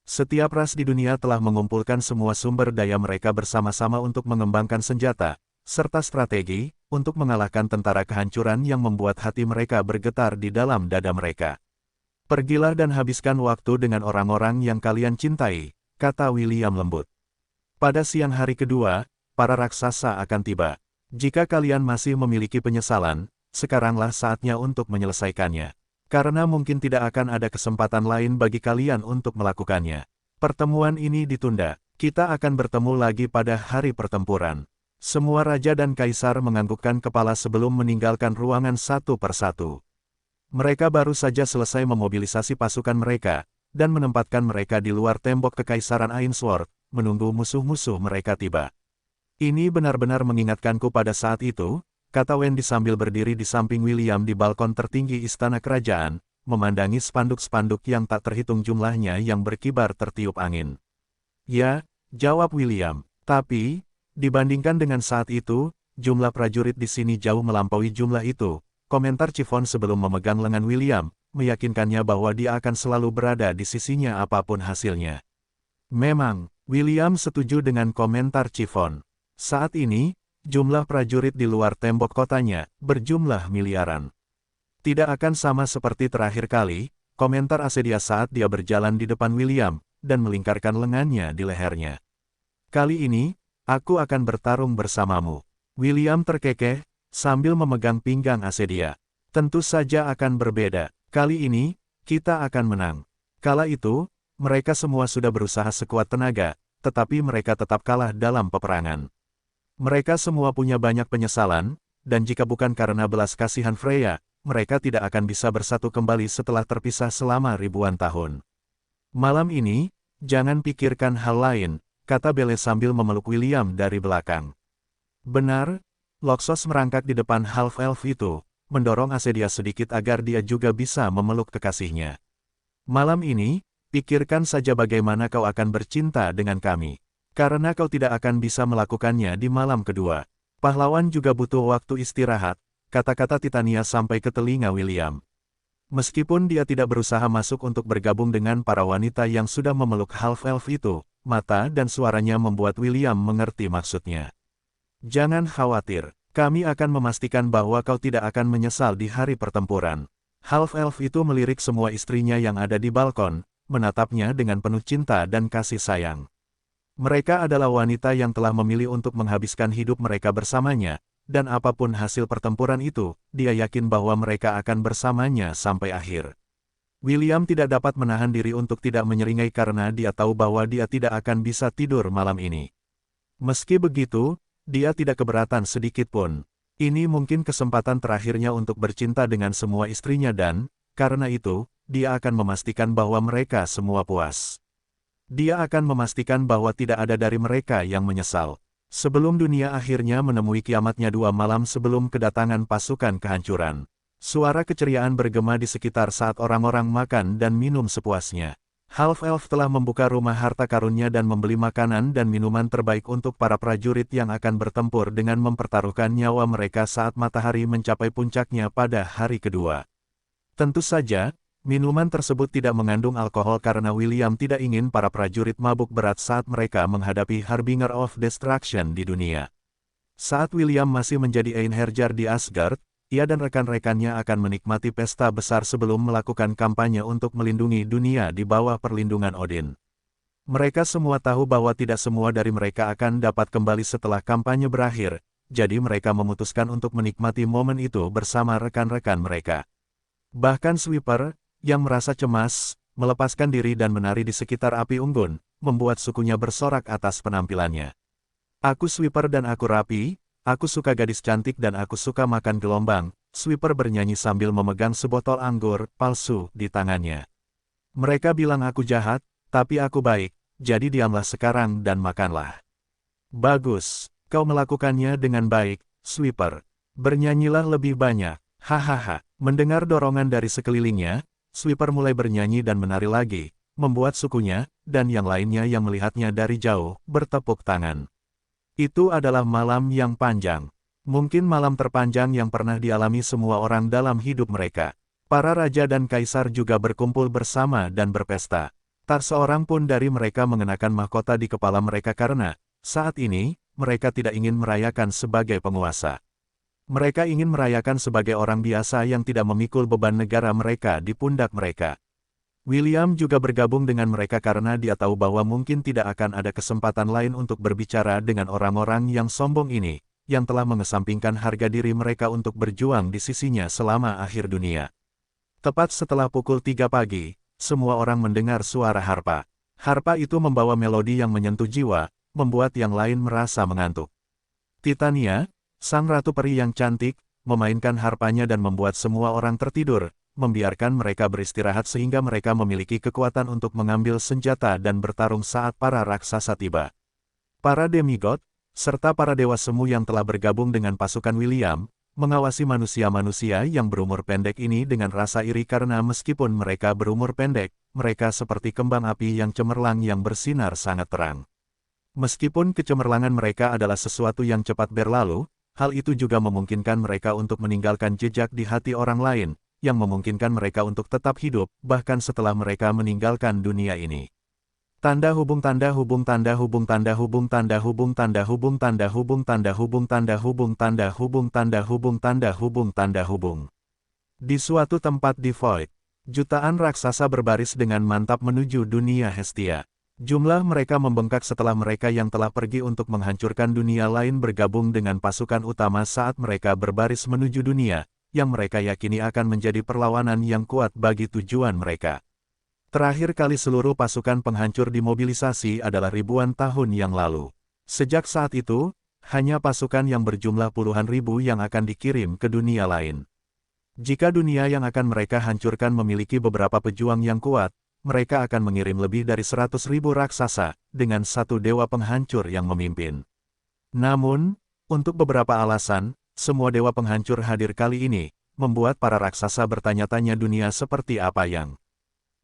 Setiap ras di dunia telah mengumpulkan semua sumber daya mereka bersama-sama untuk mengembangkan senjata, serta strategi, untuk mengalahkan tentara kehancuran yang membuat hati mereka bergetar di dalam dada mereka. Pergilah dan habiskan waktu dengan orang-orang yang kalian cintai, kata William lembut. Pada siang hari kedua, para raksasa akan tiba. Jika kalian masih memiliki penyesalan, sekaranglah saatnya untuk menyelesaikannya. Karena mungkin tidak akan ada kesempatan lain bagi kalian untuk melakukannya. Pertemuan ini ditunda, kita akan bertemu lagi pada hari pertempuran. Semua raja dan kaisar menganggukkan kepala sebelum meninggalkan ruangan satu persatu. Mereka baru saja selesai memobilisasi pasukan mereka, dan menempatkan mereka di luar tembok Kekaisaran Ainsworth, menunggu musuh-musuh mereka tiba. Ini benar-benar mengingatkanku pada saat itu, kata Wendy sambil berdiri di samping William di balkon tertinggi istana kerajaan, memandangi spanduk-spanduk yang tak terhitung jumlahnya yang berkibar tertiup angin. Ya, jawab William, tapi, dibandingkan dengan saat itu, jumlah prajurit di sini jauh melampaui jumlah itu, komentar Chiffon sebelum memegang lengan William, meyakinkannya bahwa dia akan selalu berada di sisinya apapun hasilnya. Memang, William setuju dengan komentar Chiffon. Saat ini, jumlah prajurit di luar tembok kotanya berjumlah miliaran. Tidak akan sama seperti terakhir kali, komentar Asedia saat dia berjalan di depan William, dan melingkarkan lengannya di lehernya. Kali ini, aku akan bertarung bersamamu. William terkekeh, sambil memegang pinggang Asedia. Tentu saja akan berbeda. Kali ini, kita akan menang. Kala itu, mereka semua sudah berusaha sekuat tenaga, tetapi mereka tetap kalah dalam peperangan. Mereka semua punya banyak penyesalan, dan jika bukan karena belas kasihan Freya, mereka tidak akan bisa bersatu kembali setelah terpisah selama ribuan tahun. Malam ini, jangan pikirkan hal lain, kata Belle sambil memeluk William dari belakang. Benar, Loxos merangkak di depan half-elf itu, mendorong Asedia sedikit agar dia juga bisa memeluk kekasihnya. Malam ini, pikirkan saja bagaimana kau akan bercinta dengan kami. Karena kau tidak akan bisa melakukannya di malam kedua. Pahlawan juga butuh waktu istirahat, kata-kata Titania sampai ke telinga William. Meskipun dia tidak berusaha masuk untuk bergabung dengan para wanita yang sudah memeluk half-elf itu, mata dan suaranya membuat William mengerti maksudnya. Jangan khawatir, kami akan memastikan bahwa kau tidak akan menyesal di hari pertempuran. Half-elf itu melirik semua istrinya yang ada di balkon, menatapnya dengan penuh cinta dan kasih sayang. Mereka adalah wanita yang telah memilih untuk menghabiskan hidup mereka bersamanya, dan apapun hasil pertempuran itu, dia yakin bahwa mereka akan bersamanya sampai akhir. William tidak dapat menahan diri untuk tidak menyeringai karena dia tahu bahwa dia tidak akan bisa tidur malam ini. Meski begitu, dia tidak keberatan sedikit pun. Ini mungkin kesempatan terakhirnya untuk bercinta dengan semua istrinya dan, karena itu, dia akan memastikan bahwa mereka semua puas. Dia akan memastikan bahwa tidak ada dari mereka yang menyesal. Sebelum dunia akhirnya menemui kiamatnya 2 malam sebelum kedatangan pasukan kehancuran. Suara keceriaan bergema di sekitar saat orang-orang makan dan minum sepuasnya. Half-elf telah membuka rumah harta karunnya dan membeli makanan dan minuman terbaik untuk para prajurit yang akan bertempur dengan mempertaruhkan nyawa mereka saat matahari mencapai puncaknya pada hari kedua. Tentu saja, minuman tersebut tidak mengandung alkohol karena William tidak ingin para prajurit mabuk berat saat mereka menghadapi Harbinger of Destruction di dunia. Saat William masih menjadi Einherjar di Asgard, ia dan rekan-rekannya akan menikmati pesta besar sebelum melakukan kampanye untuk melindungi dunia di bawah perlindungan Odin. Mereka semua tahu bahwa tidak semua dari mereka akan dapat kembali setelah kampanye berakhir, jadi mereka memutuskan untuk menikmati momen itu bersama rekan-rekan mereka. Bahkan Sweeper, yang merasa cemas, melepaskan diri dan menari di sekitar api unggun, membuat sukunya bersorak atas penampilannya. Aku Sweeper dan aku rapi, aku suka gadis cantik dan aku suka makan gelombang, Sweeper bernyanyi sambil memegang sebotol anggur palsu di tangannya. Mereka bilang aku jahat, tapi aku baik, jadi diamlah sekarang dan makanlah. Bagus, kau melakukannya dengan baik, Sweeper. Bernyanyilah lebih banyak, hahaha. Mendengar dorongan dari sekelilingnya, Sweeper mulai bernyanyi dan menari lagi, membuat sukunya, dan yang lainnya yang melihatnya dari jauh, bertepuk tangan. Itu adalah malam yang panjang. Mungkin malam terpanjang yang pernah dialami semua orang dalam hidup mereka. Para raja dan kaisar juga berkumpul bersama dan berpesta. Tak seorang pun dari mereka mengenakan mahkota di kepala mereka karena, saat ini, mereka tidak ingin merayakan sebagai penguasa. Mereka ingin merayakan sebagai orang biasa yang tidak memikul beban negara mereka di pundak mereka. William juga bergabung dengan mereka karena dia tahu bahwa mungkin tidak akan ada kesempatan lain untuk berbicara dengan orang-orang yang sombong ini, yang telah mengesampingkan harga diri mereka untuk berjuang di sisinya selama akhir dunia. Tepat setelah pukul 3 pagi, semua orang mendengar suara harpa. Harpa itu membawa melodi yang menyentuh jiwa, membuat yang lain merasa mengantuk. Titania, sang ratu peri yang cantik, memainkan harpanya dan membuat semua orang tertidur, membiarkan mereka beristirahat sehingga mereka memiliki kekuatan untuk mengambil senjata dan bertarung saat para raksasa tiba. Para demigod, serta para dewa semu yang telah bergabung dengan pasukan William, mengawasi manusia-manusia yang berumur pendek ini dengan rasa iri karena meskipun mereka berumur pendek, mereka seperti kembang api yang cemerlang yang bersinar sangat terang. Meskipun kecemerlangan mereka adalah sesuatu yang cepat berlalu, hal itu juga memungkinkan mereka untuk meninggalkan jejak di hati orang lain, yang memungkinkan mereka untuk tetap hidup, bahkan setelah mereka meninggalkan dunia ini. Tanda hubung tanda hubung tanda hubung tanda hubung tanda hubung tanda hubung tanda hubung tanda hubung tanda hubung tanda hubung tanda hubung tanda hubung tanda hubung. Di suatu tempat di Void, jutaan raksasa berbaris dengan mantap menuju dunia Hestia. Jumlah mereka membengkak setelah mereka yang telah pergi untuk menghancurkan dunia lain bergabung dengan pasukan utama saat mereka berbaris menuju dunia, yang mereka yakini akan menjadi perlawanan yang kuat bagi tujuan mereka. Terakhir kali seluruh pasukan penghancur dimobilisasi adalah ribuan tahun yang lalu. Sejak saat itu, hanya pasukan yang berjumlah puluhan ribu yang akan dikirim ke dunia lain. Jika dunia yang akan mereka hancurkan memiliki beberapa pejuang yang kuat, mereka akan mengirim lebih dari 100.000 raksasa, dengan satu dewa penghancur yang memimpin. Namun, untuk beberapa alasan, semua dewa penghancur hadir kali ini, membuat para raksasa bertanya-tanya dunia seperti apa yang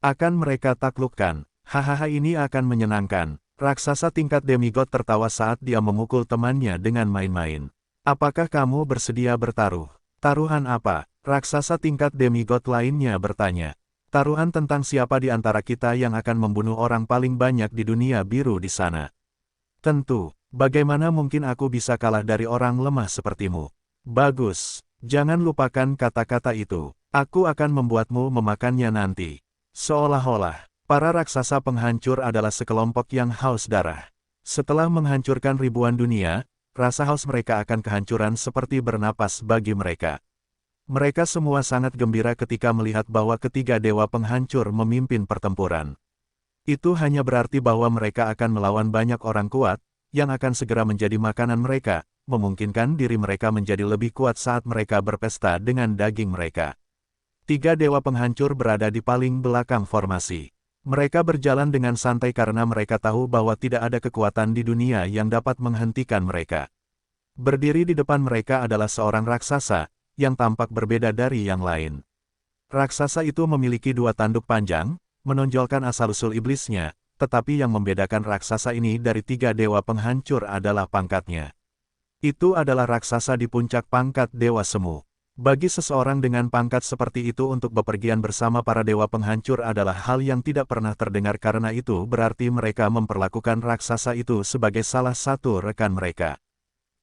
akan mereka taklukkan. Hahaha, ini akan menyenangkan. Raksasa tingkat demigod tertawa saat dia memukul temannya dengan main-main. Apakah kamu bersedia bertaruh? Taruhan apa? Raksasa tingkat demigod lainnya bertanya. Taruhan tentang siapa di antara kita yang akan membunuh orang paling banyak di dunia biru di sana. Tentu, bagaimana mungkin aku bisa kalah dari orang lemah sepertimu? Bagus, jangan lupakan kata-kata itu. Aku akan membuatmu memakannya nanti. Seolah-olah, para raksasa penghancur adalah sekelompok yang haus darah. Setelah menghancurkan ribuan dunia, rasa haus mereka akan kehancuran seperti bernapas bagi mereka. Mereka semua sangat gembira ketika melihat bahwa ketiga dewa penghancur memimpin pertempuran. Itu hanya berarti bahwa mereka akan melawan banyak orang kuat, yang akan segera menjadi makanan mereka, memungkinkan diri mereka menjadi lebih kuat saat mereka berpesta dengan daging mereka. Tiga dewa penghancur berada di paling belakang formasi. Mereka berjalan dengan santai karena mereka tahu bahwa tidak ada kekuatan di dunia yang dapat menghentikan mereka. Berdiri di depan mereka adalah seorang raksasa, yang tampak berbeda dari yang lain. Raksasa itu memiliki dua tanduk panjang, menonjolkan asal-usul iblisnya, tetapi yang membedakan raksasa ini dari tiga dewa penghancur adalah pangkatnya. Itu adalah raksasa di puncak pangkat dewa semu. Bagi seseorang dengan pangkat seperti itu untuk bepergian bersama para dewa penghancur adalah hal yang tidak pernah terdengar karena itu berarti mereka memperlakukan raksasa itu sebagai salah satu rekan mereka.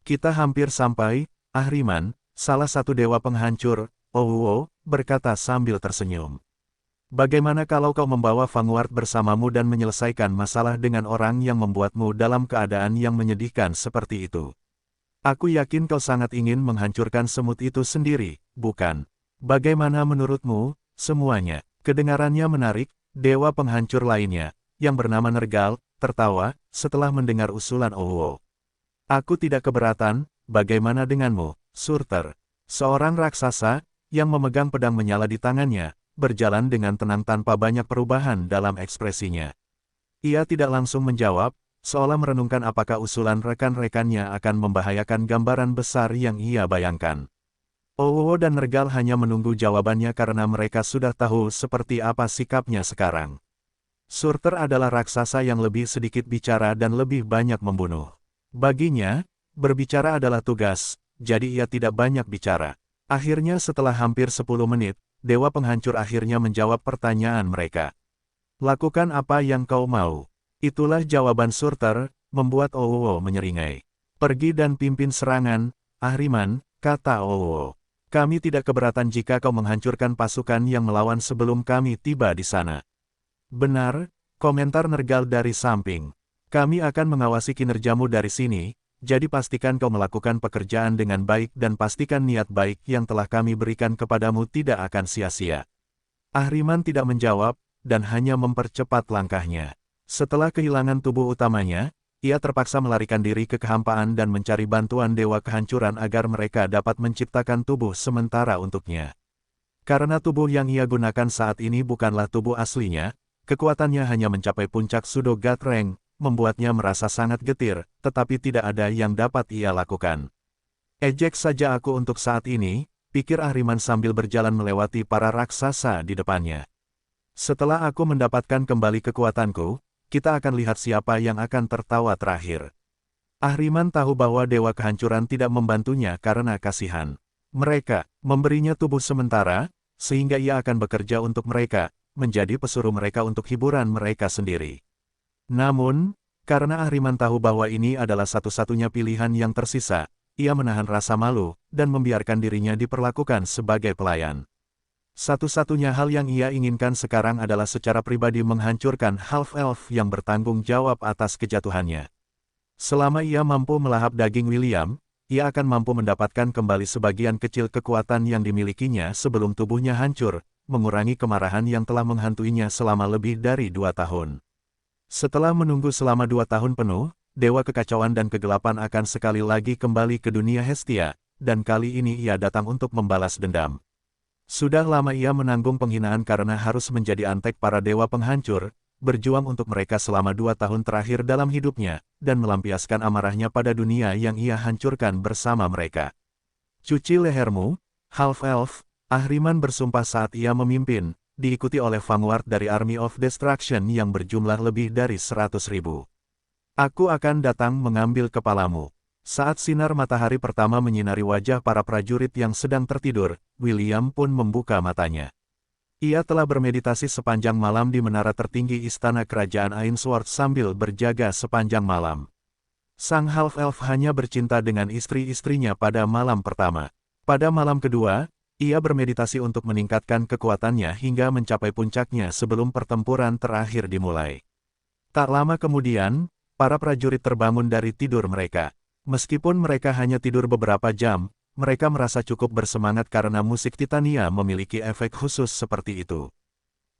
Kita hampir sampai, Ahriman, salah satu dewa penghancur, Owuwo, berkata sambil tersenyum. Bagaimana kalau kau membawa Vanguard bersamamu dan menyelesaikan masalah dengan orang yang membuatmu dalam keadaan yang menyedihkan seperti itu? Aku yakin kau sangat ingin menghancurkan semut itu sendiri, bukan? Bagaimana menurutmu, semuanya? Kedengarannya menarik, dewa penghancur lainnya, yang bernama Nergal, tertawa, setelah mendengar usulan Owuwo. Aku tidak keberatan, bagaimana denganmu, Surter? Seorang raksasa, yang memegang pedang menyala di tangannya, berjalan dengan tenang tanpa banyak perubahan dalam ekspresinya. Ia tidak langsung menjawab, seolah merenungkan apakah usulan rekan-rekannya akan membahayakan gambaran besar yang ia bayangkan. Owuwo dan Nergal hanya menunggu jawabannya karena mereka sudah tahu seperti apa sikapnya sekarang. Surter adalah raksasa yang lebih sedikit bicara dan lebih banyak membunuh. Baginya, berbicara adalah tugas, jadi ia tidak banyak bicara. Akhirnya setelah hampir 10 menit, dewa penghancur akhirnya menjawab pertanyaan mereka. Lakukan apa yang kau mau. Itulah jawaban Surter, membuat Owuwo menyeringai. Pergi dan pimpin serangan, Ahriman, kata Owuwo. Kami tidak keberatan jika kau menghancurkan pasukan yang melawan sebelum kami tiba di sana. Benar, komentar Nergal dari samping. Kami akan mengawasi kinerjamu dari sini, jadi pastikan kau melakukan pekerjaan dengan baik dan pastikan niat baik yang telah kami berikan kepadamu tidak akan sia-sia. Ahriman tidak menjawab, dan hanya mempercepat langkahnya. Setelah kehilangan tubuh utamanya, ia terpaksa melarikan diri ke kehampaan dan mencari bantuan dewa kehancuran agar mereka dapat menciptakan tubuh sementara untuknya. Karena tubuh yang ia gunakan saat ini bukanlah tubuh aslinya, kekuatannya hanya mencapai puncak Pseudo God Rank, membuatnya merasa sangat getir, tetapi tidak ada yang dapat ia lakukan. Ejek saja aku untuk saat ini, pikir Ahriman sambil berjalan melewati para raksasa di depannya. Setelah aku mendapatkan kembali kekuatanku, kita akan lihat siapa yang akan tertawa terakhir. Ahriman tahu bahwa dewa kehancuran tidak membantunya karena kasihan. Mereka memberinya tubuh sementara, sehingga ia akan bekerja untuk mereka, menjadi pesuruh mereka untuk hiburan mereka sendiri. Namun, karena Ahriman tahu bahwa ini adalah satu-satunya pilihan yang tersisa, ia menahan rasa malu, dan membiarkan dirinya diperlakukan sebagai pelayan. Satu-satunya hal yang ia inginkan sekarang adalah secara pribadi menghancurkan half-elf yang bertanggung jawab atas kejatuhannya. Selama ia mampu melahap daging William, ia akan mampu mendapatkan kembali sebagian kecil kekuatan yang dimilikinya sebelum tubuhnya hancur, mengurangi kemarahan yang telah menghantuinya selama lebih dari 2 tahun. Setelah menunggu selama 2 tahun penuh, Dewa Kekacauan dan Kegelapan akan sekali lagi kembali ke dunia Hestia, dan kali ini ia datang untuk membalas dendam. Sudah lama ia menanggung penghinaan karena harus menjadi antek para dewa penghancur, berjuang untuk mereka selama 2 tahun terakhir dalam hidupnya, dan melampiaskan amarahnya pada dunia yang ia hancurkan bersama mereka. Cuci lehermu, Half-Elf, Ahriman bersumpah saat ia memimpin, diikuti oleh Vanguard dari Army of Destruction yang berjumlah lebih dari 100.000. Aku akan datang mengambil kepalamu. Saat sinar matahari pertama menyinari wajah para prajurit yang sedang tertidur, William pun membuka matanya. Ia telah bermeditasi sepanjang malam di menara tertinggi istana kerajaan Ainsworth sambil berjaga sepanjang malam. Sang half-elf hanya bercinta dengan istri-istrinya pada malam pertama. Pada malam kedua, ia bermeditasi untuk meningkatkan kekuatannya hingga mencapai puncaknya sebelum pertempuran terakhir dimulai. Tak lama kemudian, para prajurit terbangun dari tidur mereka. Meskipun mereka hanya tidur beberapa jam, mereka merasa cukup bersemangat karena musik Titania memiliki efek khusus seperti itu.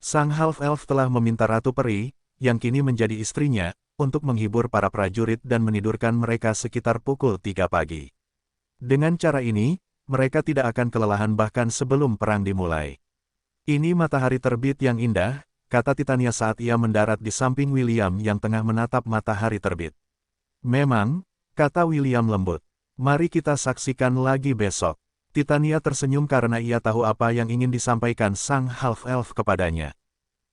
Sang half-elf telah meminta Ratu Peri, yang kini menjadi istrinya, untuk menghibur para prajurit dan menidurkan mereka sekitar pukul 3 pagi. Dengan cara ini, mereka tidak akan kelelahan bahkan sebelum perang dimulai. "Ini matahari terbit yang indah," kata Titania saat ia mendarat di samping William yang tengah menatap matahari terbit. "Memang," kata William lembut. "Mari kita saksikan lagi besok." Titania tersenyum karena ia tahu apa yang ingin disampaikan sang half-elf kepadanya.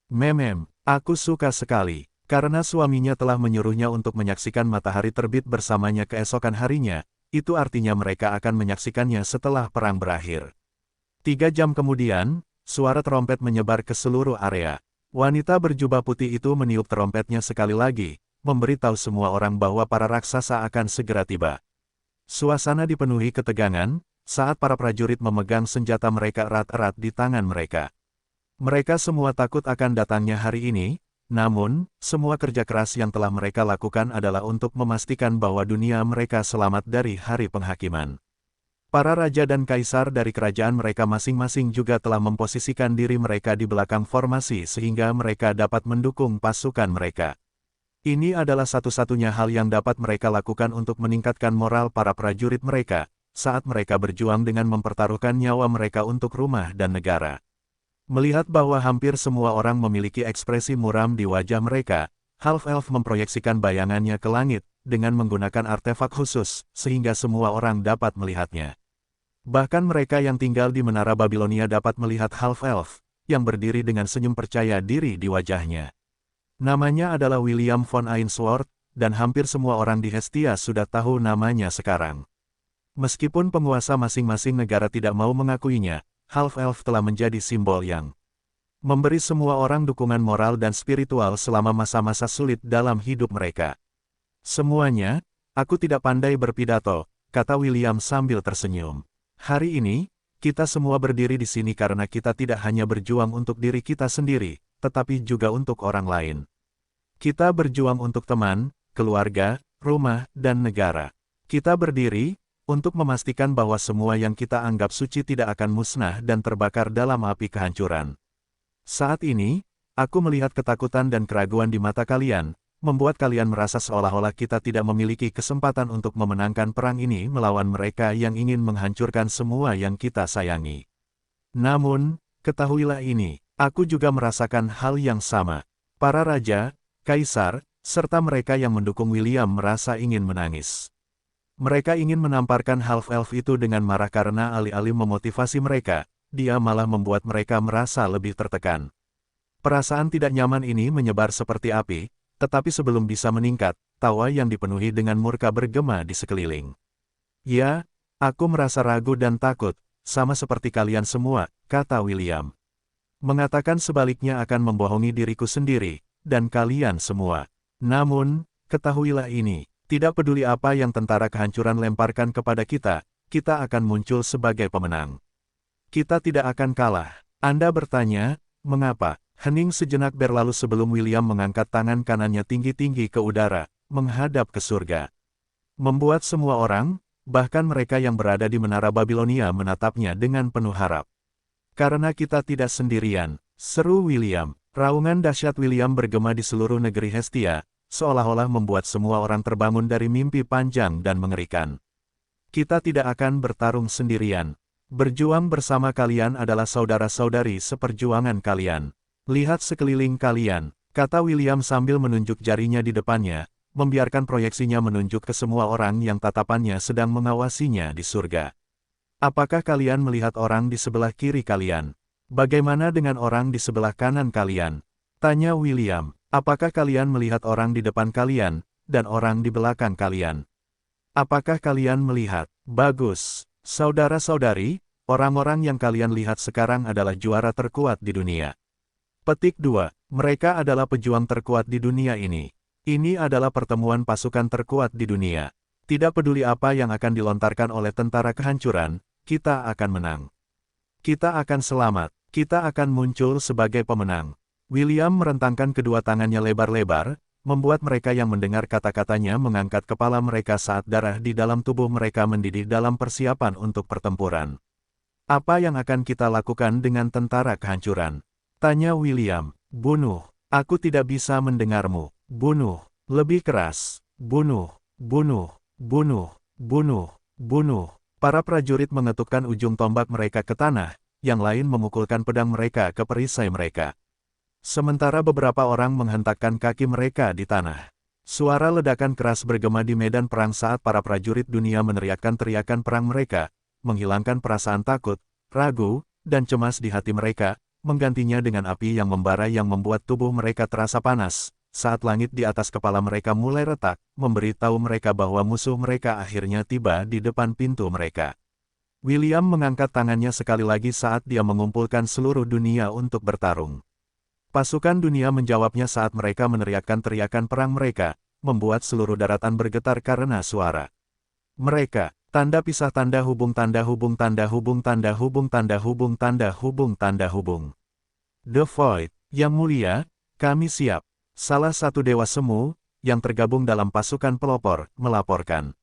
"Memem, aku suka sekali." Karena suaminya telah menyuruhnya untuk menyaksikan matahari terbit bersamanya keesokan harinya, itu artinya mereka akan menyaksikannya setelah perang berakhir. 3 jam kemudian, suara trompet menyebar ke seluruh area. Wanita berjubah putih itu meniup trompetnya sekali lagi, memberitahu semua orang bahwa para raksasa akan segera tiba. Suasana dipenuhi ketegangan, saat para prajurit memegang senjata mereka erat-erat di tangan mereka. Mereka semua takut akan datangnya hari ini, namun, semua kerja keras yang telah mereka lakukan adalah untuk memastikan bahwa dunia mereka selamat dari hari penghakiman. Para raja dan kaisar dari kerajaan mereka masing-masing juga telah memposisikan diri mereka di belakang formasi sehingga mereka dapat mendukung pasukan mereka. Ini adalah satu-satunya hal yang dapat mereka lakukan untuk meningkatkan moral para prajurit mereka, saat mereka berjuang dengan mempertaruhkan nyawa mereka untuk rumah dan negara. Melihat bahwa hampir semua orang memiliki ekspresi muram di wajah mereka, half-elf memproyeksikan bayangannya ke langit, dengan menggunakan artefak khusus, sehingga semua orang dapat melihatnya. Bahkan mereka yang tinggal di Menara Babilonia dapat melihat half-elf, yang berdiri dengan senyum percaya diri di wajahnya. Namanya adalah William von Ainsworth, dan hampir semua orang di Hestia sudah tahu namanya sekarang. Meskipun penguasa masing-masing negara tidak mau mengakuinya, half-elf telah menjadi simbol yang memberi semua orang dukungan moral dan spiritual selama masa-masa sulit dalam hidup mereka. "Semuanya, aku tidak pandai berpidato," kata William sambil tersenyum. "Hari ini, kita semua berdiri di sini karena kita tidak hanya berjuang untuk diri kita sendiri, tetapi juga untuk orang lain. Kita berjuang untuk teman, keluarga, rumah, dan negara. Kita berdiri untuk memastikan bahwa semua yang kita anggap suci tidak akan musnah dan terbakar dalam api kehancuran. Saat ini, aku melihat ketakutan dan keraguan di mata kalian, membuat kalian merasa seolah-olah kita tidak memiliki kesempatan untuk memenangkan perang ini melawan mereka yang ingin menghancurkan semua yang kita sayangi. Namun, ketahuilah ini, aku juga merasakan hal yang sama. Para raja, kaisar, serta mereka yang mendukung William merasa ingin menangis. Mereka ingin menamparkan half-elf itu dengan marah karena alih-alih memotivasi mereka, dia malah membuat mereka merasa lebih tertekan. Perasaan tidak nyaman ini menyebar seperti api, tetapi sebelum bisa meningkat, tawa yang dipenuhi dengan murka bergema di sekeliling. "Ya, aku merasa ragu dan takut, sama seperti kalian semua," kata William. "Mengatakan sebaliknya akan membohongi diriku sendiri, dan kalian semua. Namun, ketahuilah ini. Tidak peduli apa yang tentara kehancuran lemparkan kepada kita, kita akan muncul sebagai pemenang. Kita tidak akan kalah." Anda bertanya, mengapa? Hening sejenak berlalu sebelum William mengangkat tangan kanannya tinggi-tinggi ke udara, menghadap ke surga. Membuat semua orang, bahkan mereka yang berada di Menara Babilonia menatapnya dengan penuh harap. "Karena kita tidak sendirian," seru William. Raungan dahsyat William bergema di seluruh negeri Hestia, seolah-olah membuat semua orang terbangun dari mimpi panjang dan mengerikan. "Kita tidak akan bertarung sendirian. Berjuang bersama kalian adalah saudara-saudari seperjuangan kalian. Lihat sekeliling kalian," kata William sambil menunjuk jarinya di depannya, membiarkan proyeksinya menunjuk ke semua orang yang tatapannya sedang mengawasinya di surga. "Apakah kalian melihat orang di sebelah kiri kalian? Bagaimana dengan orang di sebelah kanan kalian?" tanya William. "Apakah kalian melihat orang di depan kalian, dan orang di belakang kalian?" Apakah kalian melihat? Bagus. Saudara-saudari, orang-orang yang kalian lihat sekarang adalah juara terkuat di dunia. Petik 2. Mereka adalah pejuang terkuat di dunia ini. Ini adalah pertemuan pasukan terkuat di dunia. Tidak peduli apa yang akan dilontarkan oleh tentara kehancuran, kita akan menang. Kita akan selamat. Kita akan muncul sebagai pemenang. William merentangkan kedua tangannya lebar-lebar, membuat mereka yang mendengar kata-katanya mengangkat kepala mereka saat darah di dalam tubuh mereka mendidih dalam persiapan untuk pertempuran. Apa yang akan kita lakukan dengan tentara kehancuran? Tanya William. Bunuh. Aku tidak bisa mendengarmu. Bunuh. Lebih keras. Bunuh. Bunuh. Bunuh. Bunuh. Bunuh. Para prajurit mengetukkan ujung tombak mereka ke tanah, yang lain memukulkan pedang mereka ke perisai mereka. Sementara beberapa orang menghentakkan kaki mereka di tanah. Suara ledakan keras bergema di medan perang saat para prajurit dunia meneriakkan teriakan perang mereka, menghilangkan perasaan takut, ragu, dan cemas di hati mereka, menggantinya dengan api yang membara yang membuat tubuh mereka terasa panas, saat langit di atas kepala mereka mulai retak, memberitahu mereka bahwa musuh mereka akhirnya tiba di depan pintu mereka. William mengangkat tangannya sekali lagi saat dia mengumpulkan seluruh dunia untuk bertarung. Pasukan dunia menjawabnya saat mereka meneriakkan teriakan perang mereka, membuat seluruh daratan bergetar karena suara. Mereka, tanda pisah tanda hubung tanda hubung tanda hubung tanda hubung tanda hubung tanda hubung tanda hubung. The Void, yang mulia, kami siap. Salah satu dewa semu, yang tergabung dalam pasukan pelopor, melaporkan.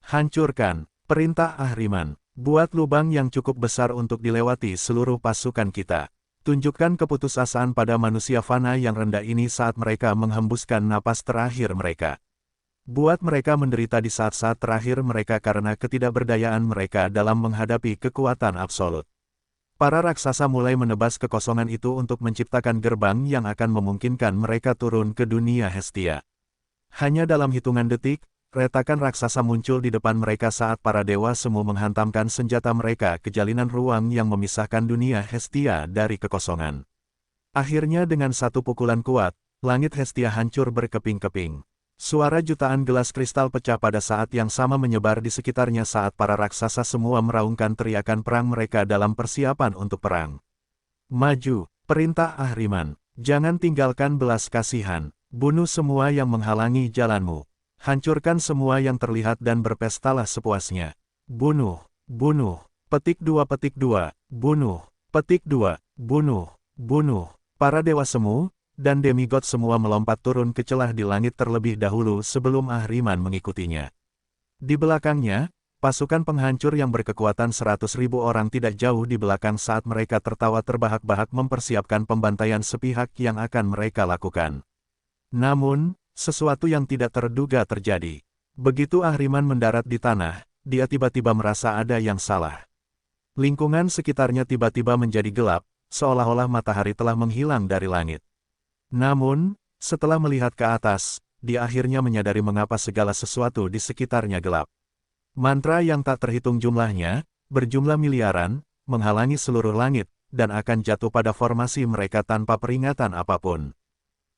Hancurkan, perintah Ahriman, buat lubang yang cukup besar untuk dilewati seluruh pasukan kita. Tunjukkan keputusasaan pada manusia fana yang rendah ini saat mereka menghembuskan napas terakhir mereka. Buat mereka menderita di saat-saat terakhir mereka karena ketidakberdayaan mereka dalam menghadapi kekuatan absolut. Para raksasa mulai menebas kekosongan itu untuk menciptakan gerbang yang akan memungkinkan mereka turun ke dunia Hestia. Hanya dalam hitungan detik, retakan raksasa muncul di depan mereka saat para dewa semu menghantamkan senjata mereka ke jalinan ruang yang memisahkan dunia Hestia dari kekosongan. Akhirnya dengan satu pukulan kuat, langit Hestia hancur berkeping-keping. Suara jutaan gelas kristal pecah pada saat yang sama menyebar di sekitarnya saat para raksasa semua meraungkan teriakan perang mereka dalam persiapan untuk perang. Maju, perintah Ahriman. Jangan tinggalkan belas kasihan. Bunuh semua yang menghalangi jalanmu. Hancurkan semua yang terlihat dan berpestalah sepuasnya. Bunuh, bunuh, petik 2, bunuh, petik 2, bunuh, bunuh. Para dewa semu, dan demigod semua melompat turun ke celah di langit terlebih dahulu sebelum Ahriman mengikutinya. Di belakangnya, pasukan penghancur yang berkekuatan 100.000 orang tidak jauh di belakang saat mereka tertawa terbahak-bahak mempersiapkan pembantaian sepihak yang akan mereka lakukan. Namun, sesuatu yang tidak terduga terjadi. Begitu Ahriman mendarat di tanah, dia tiba-tiba merasa ada yang salah. Lingkungan sekitarnya tiba-tiba menjadi gelap, seolah-olah matahari telah menghilang dari langit. Namun, setelah melihat ke atas, dia akhirnya menyadari mengapa segala sesuatu di sekitarnya gelap. Mantra yang tak terhitung jumlahnya, berjumlah miliaran, menghalangi seluruh langit, dan akan jatuh pada formasi mereka tanpa peringatan apapun.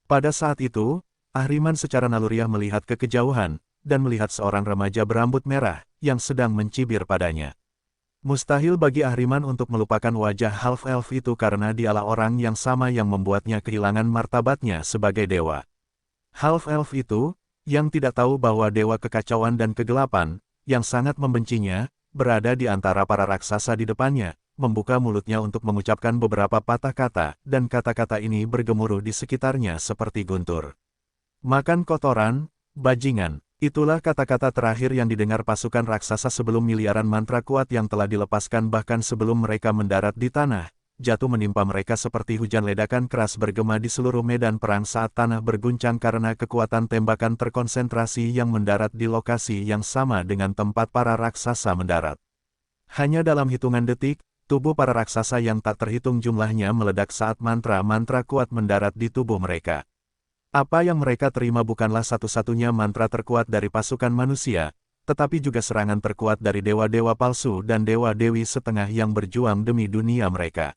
Pada saat itu, Ahriman secara naluriah melihat ke kejauhan, dan melihat seorang remaja berambut merah, yang sedang mencibir padanya. Mustahil bagi Ahriman untuk melupakan wajah half-elf itu karena dialah orang yang sama yang membuatnya kehilangan martabatnya sebagai dewa. Half-elf itu, yang tidak tahu bahwa dewa kekacauan dan kegelapan, yang sangat membencinya, berada di antara para raksasa di depannya, membuka mulutnya untuk mengucapkan beberapa patah kata, dan kata-kata ini bergemuruh di sekitarnya seperti guntur. Makan kotoran, bajingan. Itulah kata-kata terakhir yang didengar pasukan raksasa sebelum miliaran mantra kuat yang telah dilepaskan bahkan sebelum mereka mendarat di tanah, jatuh menimpa mereka seperti hujan ledakan keras bergema di seluruh medan perang saat tanah berguncang karena kekuatan tembakan terkonsentrasi yang mendarat di lokasi yang sama dengan tempat para raksasa mendarat. Hanya dalam hitungan detik, tubuh para raksasa yang tak terhitung jumlahnya meledak saat mantra-mantra kuat mendarat di tubuh mereka. Apa yang mereka terima bukanlah satu-satunya mantra terkuat dari pasukan manusia, tetapi juga serangan terkuat dari dewa-dewa palsu dan dewa-dewi setengah yang berjuang demi dunia mereka.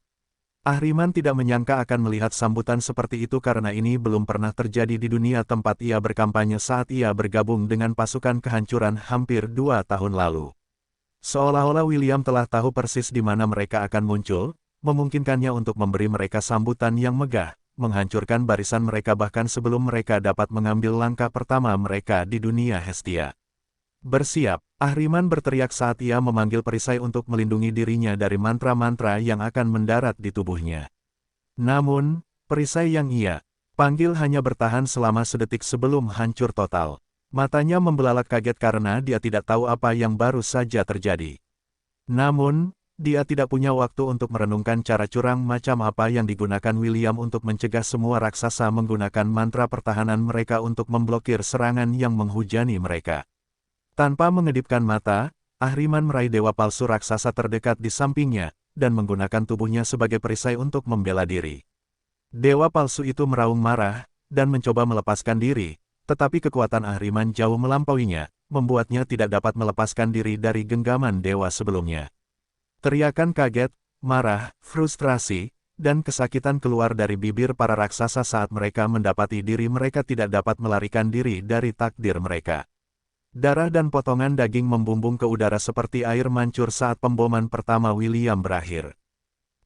Ahriman tidak menyangka akan melihat sambutan seperti itu karena ini belum pernah terjadi di dunia tempat ia berkampanye saat ia bergabung dengan pasukan kehancuran hampir 2 tahun lalu. Seolah-olah William telah tahu persis di mana mereka akan muncul, memungkinkannya untuk memberi mereka sambutan yang megah, menghancurkan barisan mereka bahkan sebelum mereka dapat mengambil langkah pertama mereka di dunia Hestia. Bersiap, Ahriman berteriak saat ia memanggil perisai untuk melindungi dirinya dari mantra-mantra yang akan mendarat di tubuhnya. Namun, perisai yang ia panggil hanya bertahan selama sedetik sebelum hancur total. Matanya membelalak kaget karena dia tidak tahu apa yang baru saja terjadi. Namun, dia tidak punya waktu untuk merenungkan cara curang macam apa yang digunakan William untuk mencegah semua raksasa menggunakan mantra pertahanan mereka untuk memblokir serangan yang menghujani mereka. Tanpa mengedipkan mata, Ahriman meraih dewa palsu raksasa terdekat di sampingnya, dan menggunakan tubuhnya sebagai perisai untuk membela diri. Dewa palsu itu meraung marah, dan mencoba melepaskan diri, tetapi kekuatan Ahriman jauh melampauinya, membuatnya tidak dapat melepaskan diri dari genggaman dewa sebelumnya. Teriakan kaget, marah, frustrasi, dan kesakitan keluar dari bibir para raksasa saat mereka mendapati diri mereka tidak dapat melarikan diri dari takdir mereka. Darah dan potongan daging membumbung ke udara seperti air mancur saat pemboman pertama William berakhir.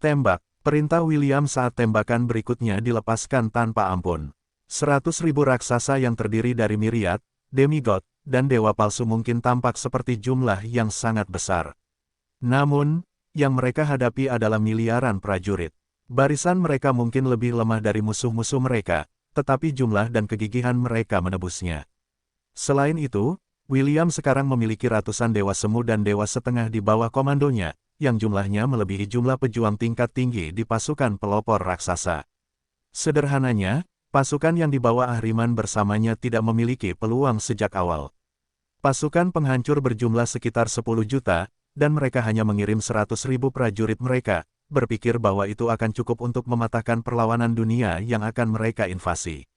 Tembak, perintah William saat tembakan berikutnya dilepaskan tanpa ampun. 100.000 raksasa yang terdiri dari myriad, demigod, dan dewa palsu mungkin tampak seperti jumlah yang sangat besar. Namun, yang mereka hadapi adalah miliaran prajurit. Barisan mereka mungkin lebih lemah dari musuh-musuh mereka, tetapi jumlah dan kegigihan mereka menebusnya. Selain itu, William sekarang memiliki ratusan dewa semu dan dewa setengah di bawah komandonya, yang jumlahnya melebihi jumlah pejuang tingkat tinggi di pasukan pelopor raksasa. Sederhananya, pasukan yang dibawa Ahriman bersamanya tidak memiliki peluang sejak awal. Pasukan penghancur berjumlah sekitar 10 juta, dan mereka hanya mengirim 100.000 prajurit mereka, berpikir bahwa itu akan cukup untuk mematahkan perlawanan dunia yang akan mereka invasi.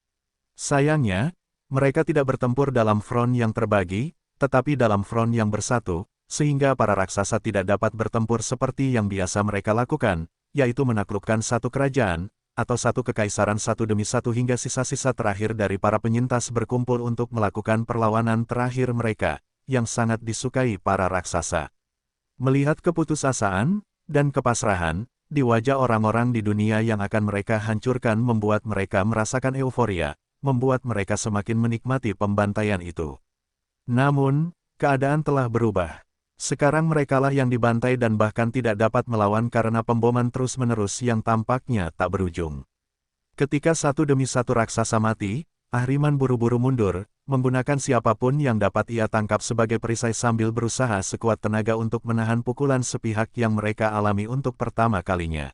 Sayangnya, mereka tidak bertempur dalam front yang terbagi, tetapi dalam front yang bersatu, sehingga para raksasa tidak dapat bertempur seperti yang biasa mereka lakukan, yaitu menaklukkan satu kerajaan, atau satu kekaisaran satu demi satu hingga sisa-sisa terakhir dari para penyintas berkumpul untuk melakukan perlawanan terakhir mereka, yang sangat disukai para raksasa. Melihat keputusasaan dan kepasrahan di wajah orang-orang di dunia yang akan mereka hancurkan membuat mereka merasakan euforia, membuat mereka semakin menikmati pembantaian itu. Namun, keadaan telah berubah. Sekarang merekalah yang dibantai dan bahkan tidak dapat melawan karena pemboman terus-menerus yang tampaknya tak berujung. Ketika satu demi satu raksasa mati, Ahriman buru-buru mundur, menggunakan siapapun yang dapat ia tangkap sebagai perisai sambil berusaha sekuat tenaga untuk menahan pukulan sepihak yang mereka alami untuk pertama kalinya.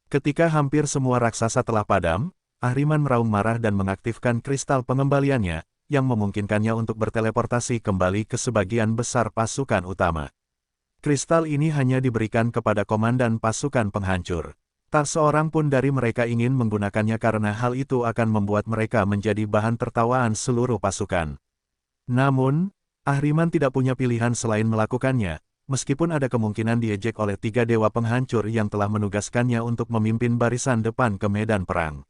Ketika hampir semua raksasa telah padam, Ahriman meraung marah dan mengaktifkan kristal pengembaliannya, yang memungkinkannya untuk berteleportasi kembali ke sebagian besar pasukan utama. Kristal ini hanya diberikan kepada komandan pasukan penghancur. Tak seorang pun dari mereka ingin menggunakannya karena hal itu akan membuat mereka menjadi bahan tertawaan seluruh pasukan. Namun, Ahriman tidak punya pilihan selain melakukannya, meskipun ada kemungkinan diejek oleh 3 dewa penghancur yang telah menugaskannya untuk memimpin barisan depan ke medan perang.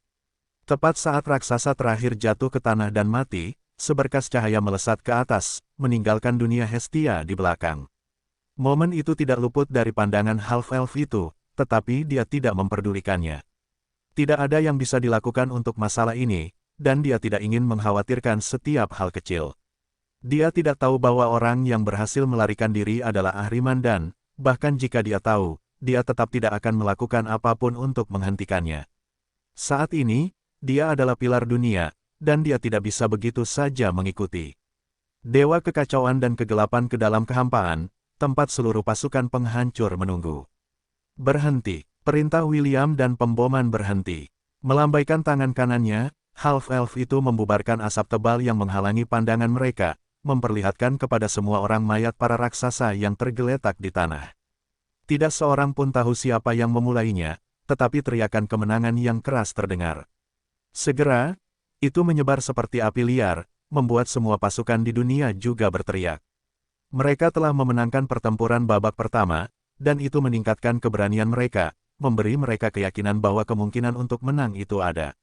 Tepat saat raksasa terakhir jatuh ke tanah dan mati, seberkas cahaya melesat ke atas, meninggalkan dunia Hestia di belakang. Momen itu tidak luput dari pandangan half-elf itu, tetapi dia tidak memperdulikannya. Tidak ada yang bisa dilakukan untuk masalah ini, dan dia tidak ingin mengkhawatirkan setiap hal kecil. Dia tidak tahu bahwa orang yang berhasil melarikan diri adalah Ahriman dan, bahkan jika dia tahu, dia tetap tidak akan melakukan apapun untuk menghentikannya. Saat ini, dia adalah pilar dunia, dan dia tidak bisa begitu saja mengikuti. Dewa kekacauan dan kegelapan ke dalam kehampaan, tempat seluruh pasukan penghancur menunggu. Berhenti, perintah William dan pemboman berhenti. Melambaikan tangan kanannya, half-elf itu membubarkan asap tebal yang menghalangi pandangan mereka, memperlihatkan kepada semua orang mayat para raksasa yang tergeletak di tanah. Tidak seorang pun tahu siapa yang memulainya, tetapi teriakan kemenangan yang keras terdengar. Segera, itu menyebar seperti api liar, membuat semua pasukan di dunia juga berteriak. Mereka telah memenangkan pertempuran babak pertama, dan itu meningkatkan keberanian mereka, memberi mereka keyakinan bahwa kemungkinan untuk menang itu ada.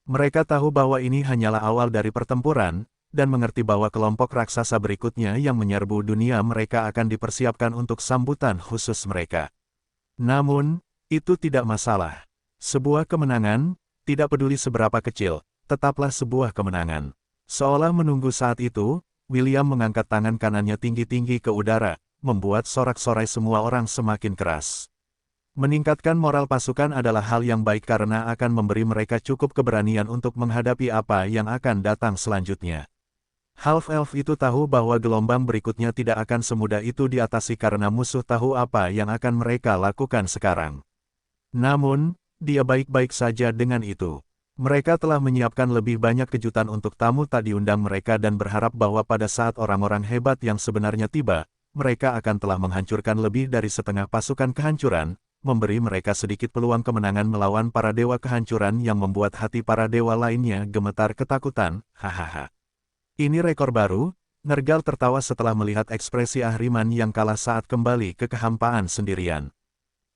Mereka tahu bahwa ini hanyalah awal dari pertempuran, dan mengerti bahwa kelompok raksasa berikutnya yang menyerbu dunia mereka akan dipersiapkan untuk sambutan khusus mereka. Namun, itu tidak masalah. Sebuah kemenangan, tidak peduli seberapa kecil, tetaplah sebuah kemenangan. Seolah menunggu saat itu, William mengangkat tangan kanannya tinggi-tinggi ke udara, membuat sorak-sorai semua orang semakin keras. Meningkatkan moral pasukan adalah hal yang baik karena akan memberi mereka cukup keberanian untuk menghadapi apa yang akan datang selanjutnya. Half-elf itu tahu bahwa gelombang berikutnya tidak akan semudah itu diatasi karena musuh tahu apa yang akan mereka lakukan sekarang. Namun, dia baik-baik saja dengan itu. Mereka telah menyiapkan lebih banyak kejutan untuk tamu tak diundang mereka dan berharap bahwa pada saat orang-orang hebat yang sebenarnya tiba, mereka akan telah menghancurkan lebih dari setengah pasukan kehancuran, memberi mereka sedikit peluang kemenangan melawan para dewa kehancuran yang membuat hati para dewa lainnya gemetar ketakutan, hahaha. Ini rekor baru, Nergal tertawa setelah melihat ekspresi Ahriman yang kalah saat kembali ke kehampaan sendirian.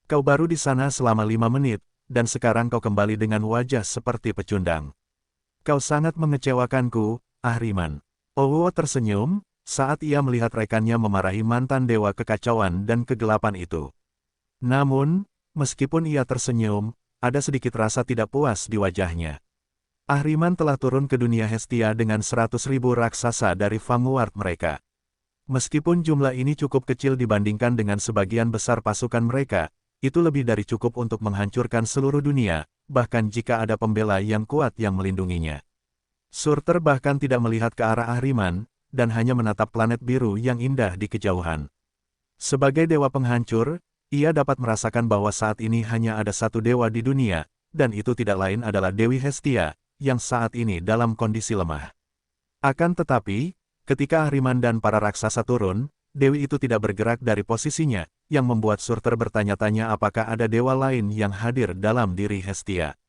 Kau baru di sana selama 5 menit, dan sekarang kau kembali dengan wajah seperti pecundang. Kau sangat mengecewakanku, Ahriman. Owo tersenyum, saat ia melihat rekannya memarahi mantan dewa kekacauan dan kegelapan itu. Namun, meskipun ia tersenyum, ada sedikit rasa tidak puas di wajahnya. Ahriman telah turun ke dunia Hestia dengan 100.000 raksasa dari vanguard mereka. Meskipun jumlah ini cukup kecil dibandingkan dengan sebagian besar pasukan mereka, itu lebih dari cukup untuk menghancurkan seluruh dunia, bahkan jika ada pembela yang kuat yang melindunginya. Surter bahkan tidak melihat ke arah Ahriman, dan hanya menatap planet biru yang indah di kejauhan. Sebagai dewa penghancur, ia dapat merasakan bahwa saat ini hanya ada satu dewa di dunia, dan itu tidak lain adalah Dewi Hestia, yang saat ini dalam kondisi lemah. Akan tetapi, ketika Ahriman dan para raksasa turun, Dewi itu tidak bergerak dari posisinya, yang membuat Surter bertanya-tanya apakah ada dewa lain yang hadir dalam diri Hestia.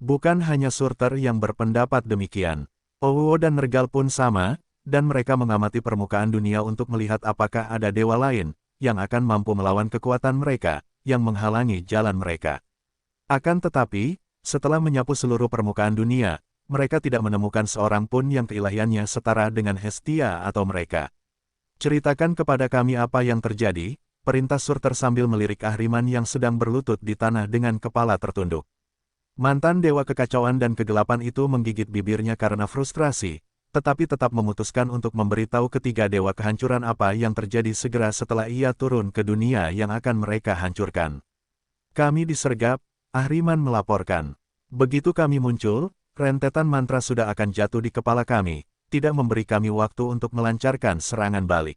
Bukan hanya Surter yang berpendapat demikian. Owo dan Nergal pun sama, dan mereka mengamati permukaan dunia untuk melihat apakah ada dewa lain, yang akan mampu melawan kekuatan mereka, yang menghalangi jalan mereka. Akan tetapi, setelah menyapu seluruh permukaan dunia, mereka tidak menemukan seorang pun yang keilahiannya setara dengan Hestia atau mereka. Ceritakan kepada kami apa yang terjadi, perintah Surter sambil melirik Ahriman yang sedang berlutut di tanah dengan kepala tertunduk. Mantan dewa kekacauan dan kegelapan itu menggigit bibirnya karena frustrasi, tetapi tetap memutuskan untuk memberitahu ketiga dewa kehancuran apa yang terjadi segera setelah ia turun ke dunia yang akan mereka hancurkan. Kami disergap, Ahriman melaporkan. Begitu kami muncul, rentetan mantra sudah akan jatuh di kepala kami, tidak memberi kami waktu untuk melancarkan serangan balik.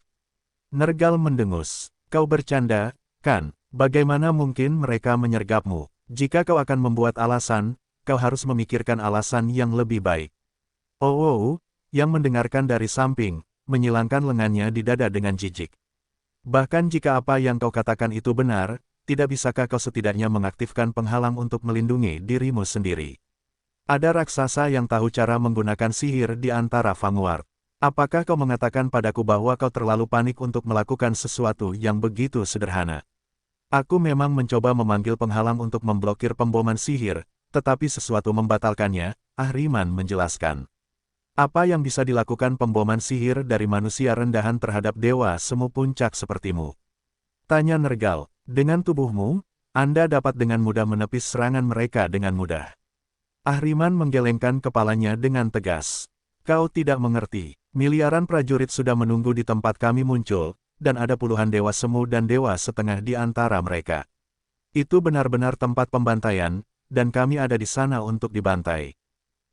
Nergal mendengus. Kau bercanda, kan? Bagaimana mungkin mereka menyergapmu? Jika kau akan membuat alasan, kau harus memikirkan alasan yang lebih baik. Oh, yang mendengarkan dari samping, menyilangkan lengannya di dada dengan jijik. Bahkan jika apa yang kau katakan itu benar, tidak bisakah kau setidaknya mengaktifkan penghalang untuk melindungi dirimu sendiri? Ada raksasa yang tahu cara menggunakan sihir di antara vanguard. Apakah kau mengatakan padaku bahwa kau terlalu panik untuk melakukan sesuatu yang begitu sederhana? Aku memang mencoba memanggil penghalang untuk memblokir pemboman sihir, tetapi sesuatu membatalkannya, Ahriman menjelaskan. Apa yang bisa dilakukan pemboman sihir dari manusia rendahan terhadap dewa semu puncak sepertimu? Tanya Nergal, dengan tubuhmu, Anda dapat dengan mudah menepis serangan mereka dengan mudah. Ahriman menggelengkan kepalanya dengan tegas. Kau tidak mengerti, miliaran prajurit sudah menunggu di tempat kami muncul, dan ada puluhan dewa semu dan dewa setengah di antara mereka. Itu benar-benar tempat pembantaian, dan kami ada di sana untuk dibantai.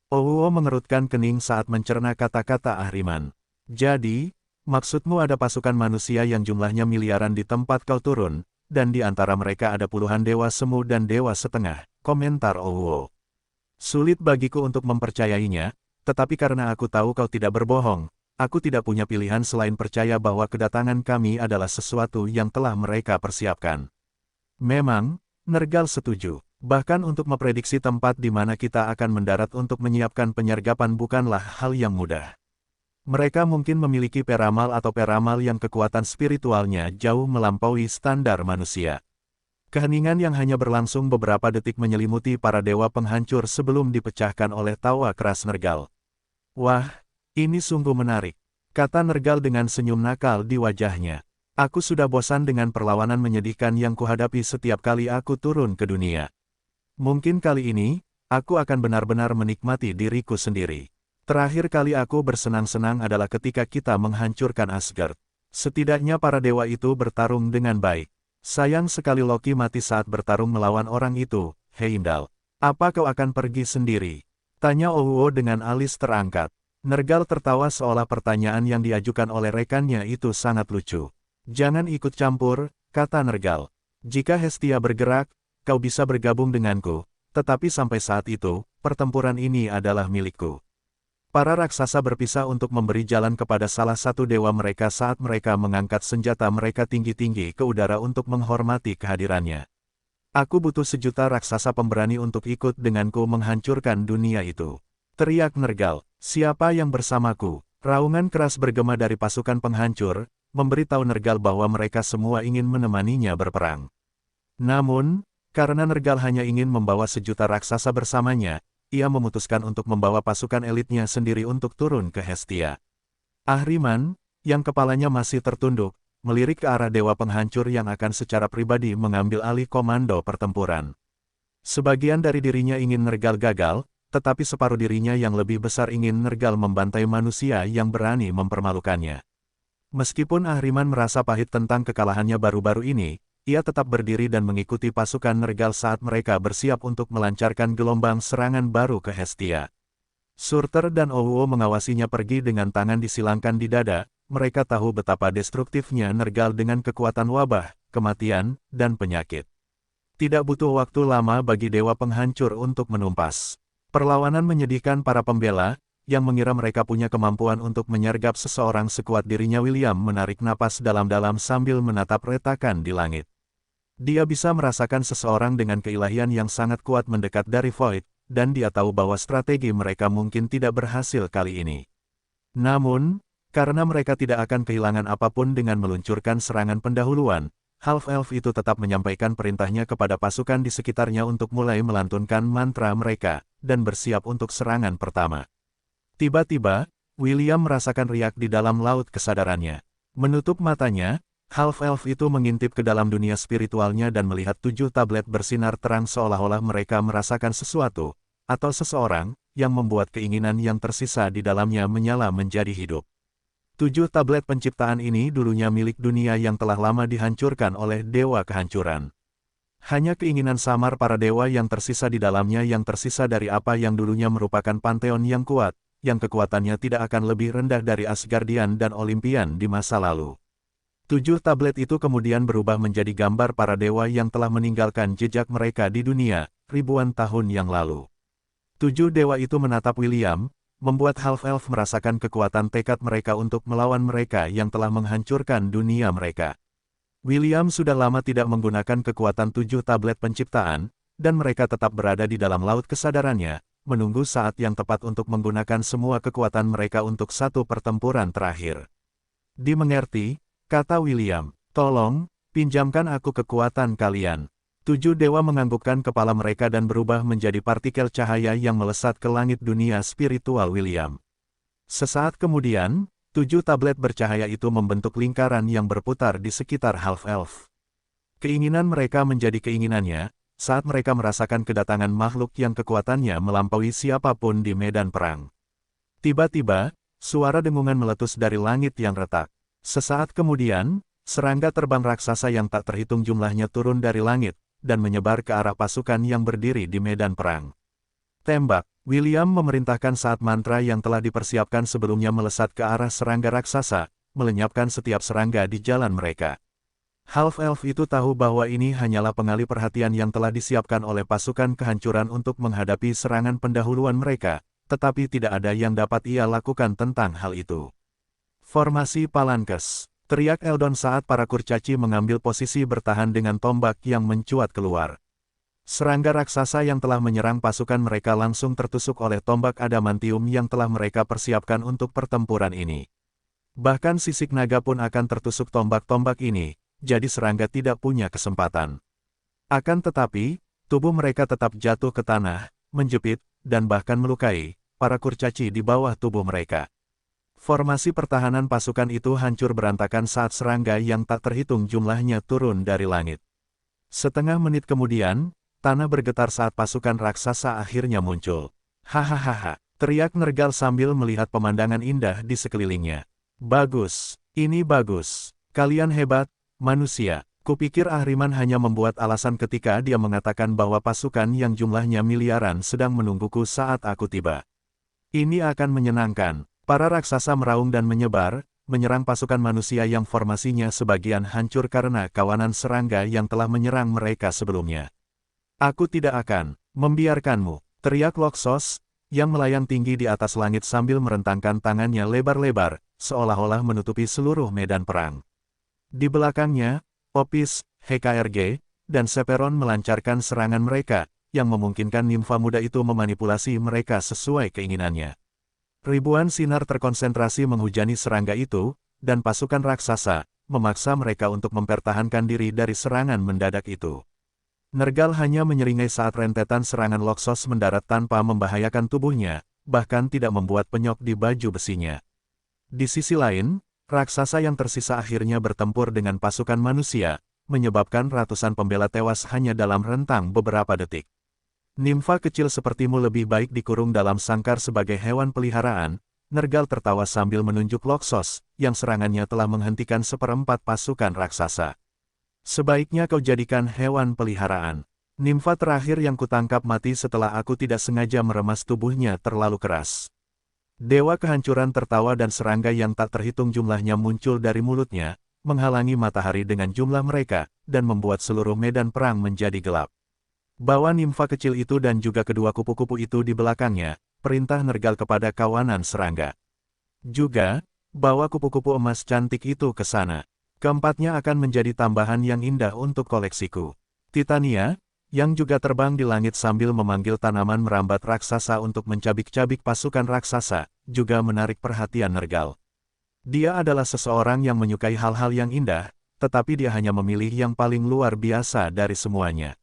Owo mengerutkan kening saat mencerna kata-kata Ahriman. Jadi, maksudmu ada pasukan manusia yang jumlahnya miliaran di tempat kau turun, dan di antara mereka ada puluhan dewa semu dan dewa setengah, komentar Owo. Sulit bagiku untuk mempercayainya, tetapi karena aku tahu kau tidak berbohong, aku tidak punya pilihan selain percaya bahwa kedatangan kami adalah sesuatu yang telah mereka persiapkan. Memang, Nergal setuju. Bahkan untuk memprediksi tempat di mana kita akan mendarat untuk menyiapkan penyergapan bukanlah hal yang mudah. Mereka mungkin memiliki peramal atau peramal yang kekuatan spiritualnya jauh melampaui standar manusia. Keheningan yang hanya berlangsung beberapa detik menyelimuti para dewa penghancur sebelum dipecahkan oleh tawa keras Nergal. Wah, ini sungguh menarik, kata Nergal dengan senyum nakal di wajahnya. Aku sudah bosan dengan perlawanan menyedihkan yang kuhadapi setiap kali aku turun ke dunia. Mungkin kali ini, aku akan benar-benar menikmati diriku sendiri. Terakhir kali aku bersenang-senang adalah ketika kita menghancurkan Asgard. Setidaknya para dewa itu bertarung dengan baik. Sayang sekali Loki mati saat bertarung melawan orang itu, Heimdall. Apa kau akan pergi sendiri? Tanya Owo dengan alis terangkat. Nergal tertawa seolah pertanyaan yang diajukan oleh rekannya itu sangat lucu. Jangan ikut campur, kata Nergal. Jika Hestia bergerak, kau bisa bergabung denganku, tetapi sampai saat itu, pertempuran ini adalah milikku. Para raksasa berpisah untuk memberi jalan kepada salah satu dewa mereka saat mereka mengangkat senjata mereka tinggi-tinggi ke udara untuk menghormati kehadirannya. Aku butuh 1.000.000 raksasa pemberani untuk ikut denganku menghancurkan dunia itu. Teriak Nergal, siapa yang bersamaku? Raungan keras bergema dari pasukan penghancur, memberitahu Nergal bahwa mereka semua ingin menemaninya berperang. Namun, karena Nergal hanya ingin membawa 1.000.000 raksasa bersamanya, ia memutuskan untuk membawa pasukan elitnya sendiri untuk turun ke Hestia. Ahriman, yang kepalanya masih tertunduk, melirik ke arah dewa penghancur yang akan secara pribadi mengambil alih komando pertempuran. Sebagian dari dirinya ingin Nergal gagal, tetapi separuh dirinya yang lebih besar ingin Nergal membantai manusia yang berani mempermalukannya. Meskipun Ahriman merasa pahit tentang kekalahannya baru-baru ini, ia tetap berdiri dan mengikuti pasukan Nergal saat mereka bersiap untuk melancarkan gelombang serangan baru ke Hestia. Surtur dan Owo mengawasinya pergi dengan tangan disilangkan di dada, mereka tahu betapa destruktifnya Nergal dengan kekuatan wabah, kematian, dan penyakit. Tidak butuh waktu lama bagi dewa penghancur untuk menumpas. Perlawanan menyedihkan para pembela, yang mengira mereka punya kemampuan untuk menyergap seseorang sekuat dirinya. William menarik napas dalam-dalam sambil menatap retakan di langit. Dia bisa merasakan seseorang dengan keilahian yang sangat kuat mendekat dari Void, dan dia tahu bahwa strategi mereka mungkin tidak berhasil kali ini. Namun, karena mereka tidak akan kehilangan apapun dengan meluncurkan serangan pendahuluan, Half-Elf itu tetap menyampaikan perintahnya kepada pasukan di sekitarnya untuk mulai melantunkan mantra mereka, dan bersiap untuk serangan pertama. Tiba-tiba, William merasakan riak di dalam laut kesadarannya. Menutup matanya, Half-Elf itu mengintip ke dalam dunia spiritualnya dan melihat 7 tablet bersinar terang seolah-olah mereka merasakan sesuatu, atau seseorang, yang membuat keinginan yang tersisa di dalamnya menyala menjadi hidup. 7 tablet penciptaan ini dulunya milik dunia yang telah lama dihancurkan oleh dewa kehancuran. Hanya keinginan samar para dewa yang tersisa di dalamnya yang tersisa dari apa yang dulunya merupakan panteon yang kuat, yang kekuatannya tidak akan lebih rendah dari Asgardian dan Olympian di masa lalu. 7 tablet itu kemudian berubah menjadi gambar para dewa yang telah meninggalkan jejak mereka di dunia, ribuan tahun yang lalu. 7 dewa itu menatap William, membuat Half-Elf merasakan kekuatan tekad mereka untuk melawan mereka yang telah menghancurkan dunia mereka. William sudah lama tidak menggunakan kekuatan 7 tablet penciptaan, dan mereka tetap berada di dalam laut kesadarannya, menunggu saat yang tepat untuk menggunakan semua kekuatan mereka untuk satu pertempuran terakhir. Dimengerti, kata William, tolong, pinjamkan aku kekuatan kalian. 7 dewa menganggukkan kepala mereka dan berubah menjadi partikel cahaya yang melesat ke langit dunia spiritual William. Sesaat kemudian, 7 tablet bercahaya itu membentuk lingkaran yang berputar di sekitar Half-Elf. Keinginan mereka menjadi keinginannya, saat mereka merasakan kedatangan makhluk yang kekuatannya melampaui siapapun di medan perang. Tiba-tiba, suara dengungan meletus dari langit yang retak. Sesaat kemudian, serangga terbang raksasa yang tak terhitung jumlahnya turun dari langit, dan menyebar ke arah pasukan yang berdiri di medan perang. Tembak, William memerintahkan saat mantra yang telah dipersiapkan sebelumnya melesat ke arah serangga raksasa, melenyapkan setiap serangga di jalan mereka. Half-Elf itu tahu bahwa ini hanyalah pengalih perhatian yang telah disiapkan oleh pasukan kehancuran untuk menghadapi serangan pendahuluan mereka, tetapi tidak ada yang dapat ia lakukan tentang hal itu. Formasi Palankes, teriak Eldon saat para kurcaci mengambil posisi bertahan dengan tombak yang mencuat keluar. Serangga raksasa yang telah menyerang pasukan mereka langsung tertusuk oleh tombak adamantium yang telah mereka persiapkan untuk pertempuran ini. Bahkan sisik naga pun akan tertusuk tombak-tombak ini, jadi serangga tidak punya kesempatan. Akan tetapi, tubuh mereka tetap jatuh ke tanah, menjepit, dan bahkan melukai para kurcaci di bawah tubuh mereka. Formasi pertahanan pasukan itu hancur berantakan saat serangga yang tak terhitung jumlahnya turun dari langit. Setengah menit kemudian, tanah bergetar saat pasukan raksasa akhirnya muncul. Hahaha, teriak Nergal sambil melihat pemandangan indah di sekelilingnya. Bagus, ini bagus. Kalian hebat, manusia. Kupikir Ahriman hanya membuat alasan ketika dia mengatakan bahwa pasukan yang jumlahnya miliaran sedang menungguku saat aku tiba. Ini akan menyenangkan. Para raksasa meraung dan menyebar, menyerang pasukan manusia yang formasinya sebagian hancur karena kawanan serangga yang telah menyerang mereka sebelumnya. Aku tidak akan membiarkanmu, teriak Loksos, yang melayang tinggi di atas langit sambil merentangkan tangannya lebar-lebar, seolah-olah menutupi seluruh medan perang. Di belakangnya, Opis, HKRG, dan Seperon melancarkan serangan mereka, yang memungkinkan nimfa muda itu memanipulasi mereka sesuai keinginannya. Ribuan sinar terkonsentrasi menghujani serangga itu, dan pasukan raksasa, memaksa mereka untuk mempertahankan diri dari serangan mendadak itu. Nergal hanya menyeringai saat rentetan serangan Loksos mendarat tanpa membahayakan tubuhnya, bahkan tidak membuat penyok di baju besinya. Di sisi lain, raksasa yang tersisa akhirnya bertempur dengan pasukan manusia, menyebabkan ratusan pembela tewas hanya dalam rentang beberapa detik. Nimfa kecil sepertimu lebih baik dikurung dalam sangkar sebagai hewan peliharaan, Nergal tertawa sambil menunjuk Loksos, yang serangannya telah menghentikan seperempat pasukan raksasa. Sebaiknya kau jadikan hewan peliharaan. Nimfa terakhir yang kutangkap mati setelah aku tidak sengaja meremas tubuhnya terlalu keras. Dewa kehancuran tertawa dan serangga yang tak terhitung jumlahnya muncul dari mulutnya, menghalangi matahari dengan jumlah mereka, dan membuat seluruh medan perang menjadi gelap. Bawa nimfa kecil itu dan juga kedua kupu-kupu itu di belakangnya, perintah Nergal kepada kawanan serangga. Juga, bawa kupu-kupu emas cantik itu ke sana. Keempatnya akan menjadi tambahan yang indah untuk koleksiku. Titania, yang juga terbang di langit sambil memanggil tanaman merambat raksasa untuk mencabik-cabik pasukan raksasa, juga menarik perhatian Nergal. Dia adalah seseorang yang menyukai hal-hal yang indah, tetapi dia hanya memilih yang paling luar biasa dari semuanya.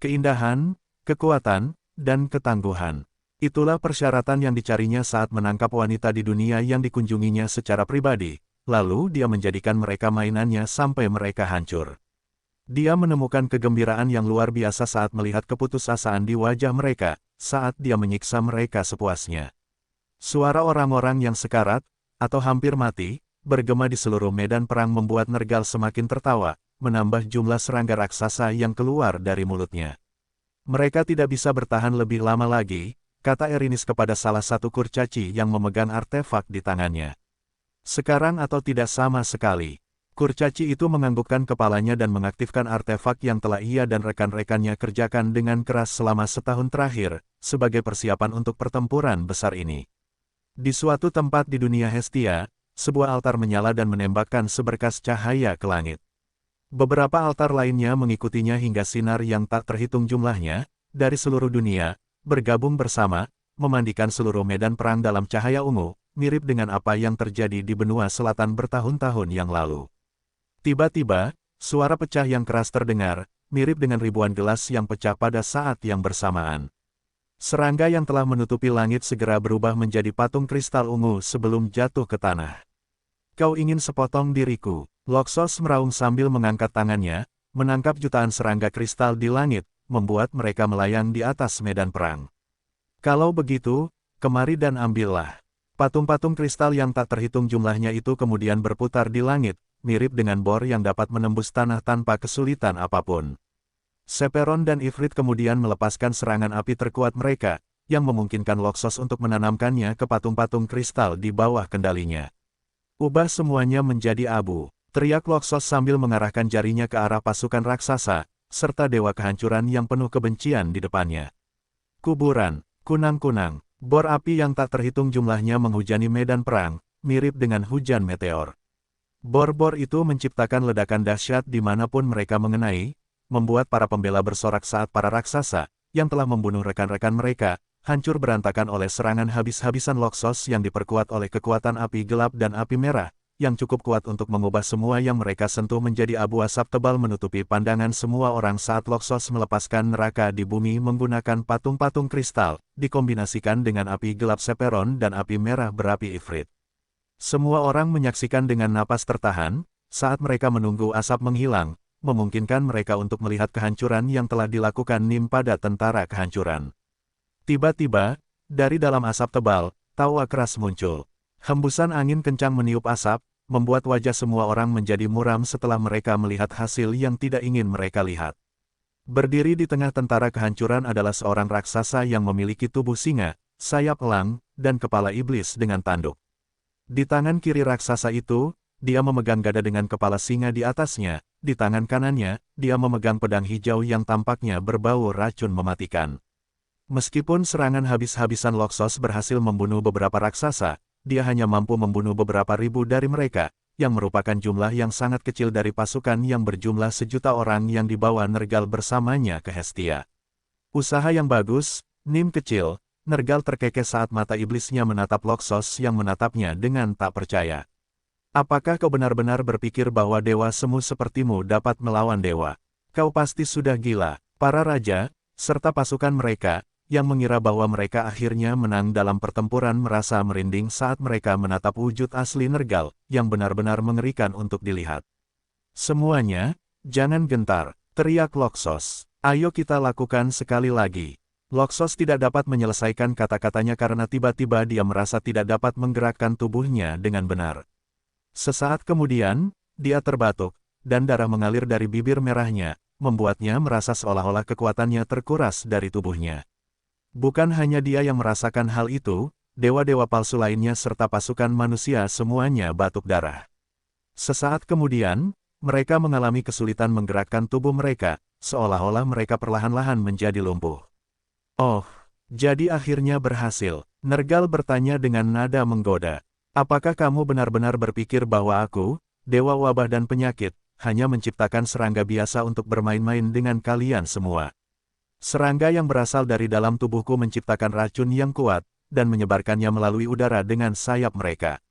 Keindahan, kekuatan, dan ketangguhan. Itulah persyaratan yang dicarinya saat menangkap wanita di dunia yang dikunjunginya secara pribadi, lalu dia menjadikan mereka mainannya sampai mereka hancur. Dia menemukan kegembiraan yang luar biasa saat melihat keputusasaan di wajah mereka, saat dia menyiksa mereka sepuasnya. Suara orang-orang yang sekarat, atau hampir mati, bergema di seluruh medan perang membuat Nergal semakin tertawa, menambah jumlah serangga raksasa yang keluar dari mulutnya. Mereka tidak bisa bertahan lebih lama lagi, kata Erinis kepada salah satu kurcaci yang memegang artefak di tangannya. Sekarang atau tidak sama sekali. Kurcaci itu menganggukkan kepalanya dan mengaktifkan artefak yang telah ia dan rekan-rekannya kerjakan dengan keras selama setahun terakhir, sebagai persiapan untuk pertempuran besar ini. Di suatu tempat di dunia Hestia, sebuah altar menyala dan menembakkan seberkas cahaya ke langit. Beberapa altar lainnya mengikutinya hingga sinar yang tak terhitung jumlahnya, dari seluruh dunia, bergabung bersama, memandikan seluruh medan perang dalam cahaya ungu, mirip dengan apa yang terjadi di benua selatan bertahun-tahun yang lalu. Tiba-tiba, suara pecah yang keras terdengar, mirip dengan ribuan gelas yang pecah pada saat yang bersamaan. Serangga yang telah menutupi langit segera berubah menjadi patung kristal ungu sebelum jatuh ke tanah. Kau ingin sepotong diriku? Loksos meraung sambil mengangkat tangannya, menangkap jutaan serangga kristal di langit, membuat mereka melayang di atas medan perang. Kalau begitu, kemari dan ambillah. Patung-patung kristal yang tak terhitung jumlahnya itu kemudian berputar di langit, mirip dengan bor yang dapat menembus tanah tanpa kesulitan apapun. Seperon dan Ifrit kemudian melepaskan serangan api terkuat mereka, yang memungkinkan Loksos untuk menanamkannya ke patung-patung kristal di bawah kendalinya. Ubah semuanya menjadi abu, teriak Loksos sambil mengarahkan jarinya ke arah pasukan raksasa, serta dewa kehancuran yang penuh kebencian di depannya. Kuburan, kunang-kunang, bor api yang tak terhitung jumlahnya menghujani medan perang, mirip dengan hujan meteor. Bor-bor itu menciptakan ledakan dahsyat dimanapun mereka mengenai, membuat para pembela bersorak saat para raksasa, yang telah membunuh rekan-rekan mereka, hancur berantakan oleh serangan habis-habisan Loksos yang diperkuat oleh kekuatan api gelap dan api merah, yang cukup kuat untuk mengubah semua yang mereka sentuh menjadi abu asap tebal menutupi pandangan semua orang saat Loxos melepaskan neraka di bumi menggunakan patung-patung kristal, dikombinasikan dengan api gelap Seperon dan api merah berapi Ifrit. Semua orang menyaksikan dengan napas tertahan, saat mereka menunggu asap menghilang, memungkinkan mereka untuk melihat kehancuran yang telah dilakukan Nim pada tentara kehancuran. Tiba-tiba, dari dalam asap tebal, tawa keras muncul. Hembusan angin kencang meniup asap, membuat wajah semua orang menjadi muram setelah mereka melihat hasil yang tidak ingin mereka lihat. Berdiri di tengah tentara kehancuran adalah seorang raksasa yang memiliki tubuh singa, sayap elang, dan kepala iblis dengan tanduk. Di tangan kiri raksasa itu, dia memegang gada dengan kepala singa di atasnya, di tangan kanannya, dia memegang pedang hijau yang tampaknya berbau racun mematikan. Meskipun serangan habis-habisan Loxos berhasil membunuh beberapa raksasa, dia hanya mampu membunuh beberapa ribu dari mereka, yang merupakan jumlah yang sangat kecil dari pasukan yang berjumlah sejuta orang yang dibawa Nergal bersamanya ke Hestia. Usaha yang bagus, Nim kecil, Nergal terkekeh saat mata iblisnya menatap Loxos yang menatapnya dengan tak percaya. Apakah kau benar-benar berpikir bahwa dewa semu sepertimu dapat melawan dewa? Kau pasti sudah gila. Para raja, serta pasukan mereka, yang mengira bahwa mereka akhirnya menang dalam pertempuran merasa merinding saat mereka menatap wujud asli Nergal, yang benar-benar mengerikan untuk dilihat. Semuanya, jangan gentar, teriak Loxos. Ayo kita lakukan sekali lagi. Loxos tidak dapat menyelesaikan kata-katanya karena tiba-tiba dia merasa tidak dapat menggerakkan tubuhnya dengan benar. Sesaat kemudian, dia terbatuk, dan darah mengalir dari bibir merahnya, membuatnya merasa seolah-olah kekuatannya terkuras dari tubuhnya. Bukan hanya dia yang merasakan hal itu, dewa-dewa palsu lainnya serta pasukan manusia semuanya batuk darah. Sesaat kemudian, mereka mengalami kesulitan menggerakkan tubuh mereka, seolah-olah mereka perlahan-lahan menjadi lumpuh. Oh, jadi akhirnya berhasil, Nergal bertanya dengan nada menggoda. Apakah kamu benar-benar berpikir bahwa aku, dewa wabah dan penyakit, hanya menciptakan serangga biasa untuk bermain-main dengan kalian semua? Serangga yang berasal dari dalam tubuhku menciptakan racun yang kuat, dan menyebarkannya melalui udara dengan sayap mereka.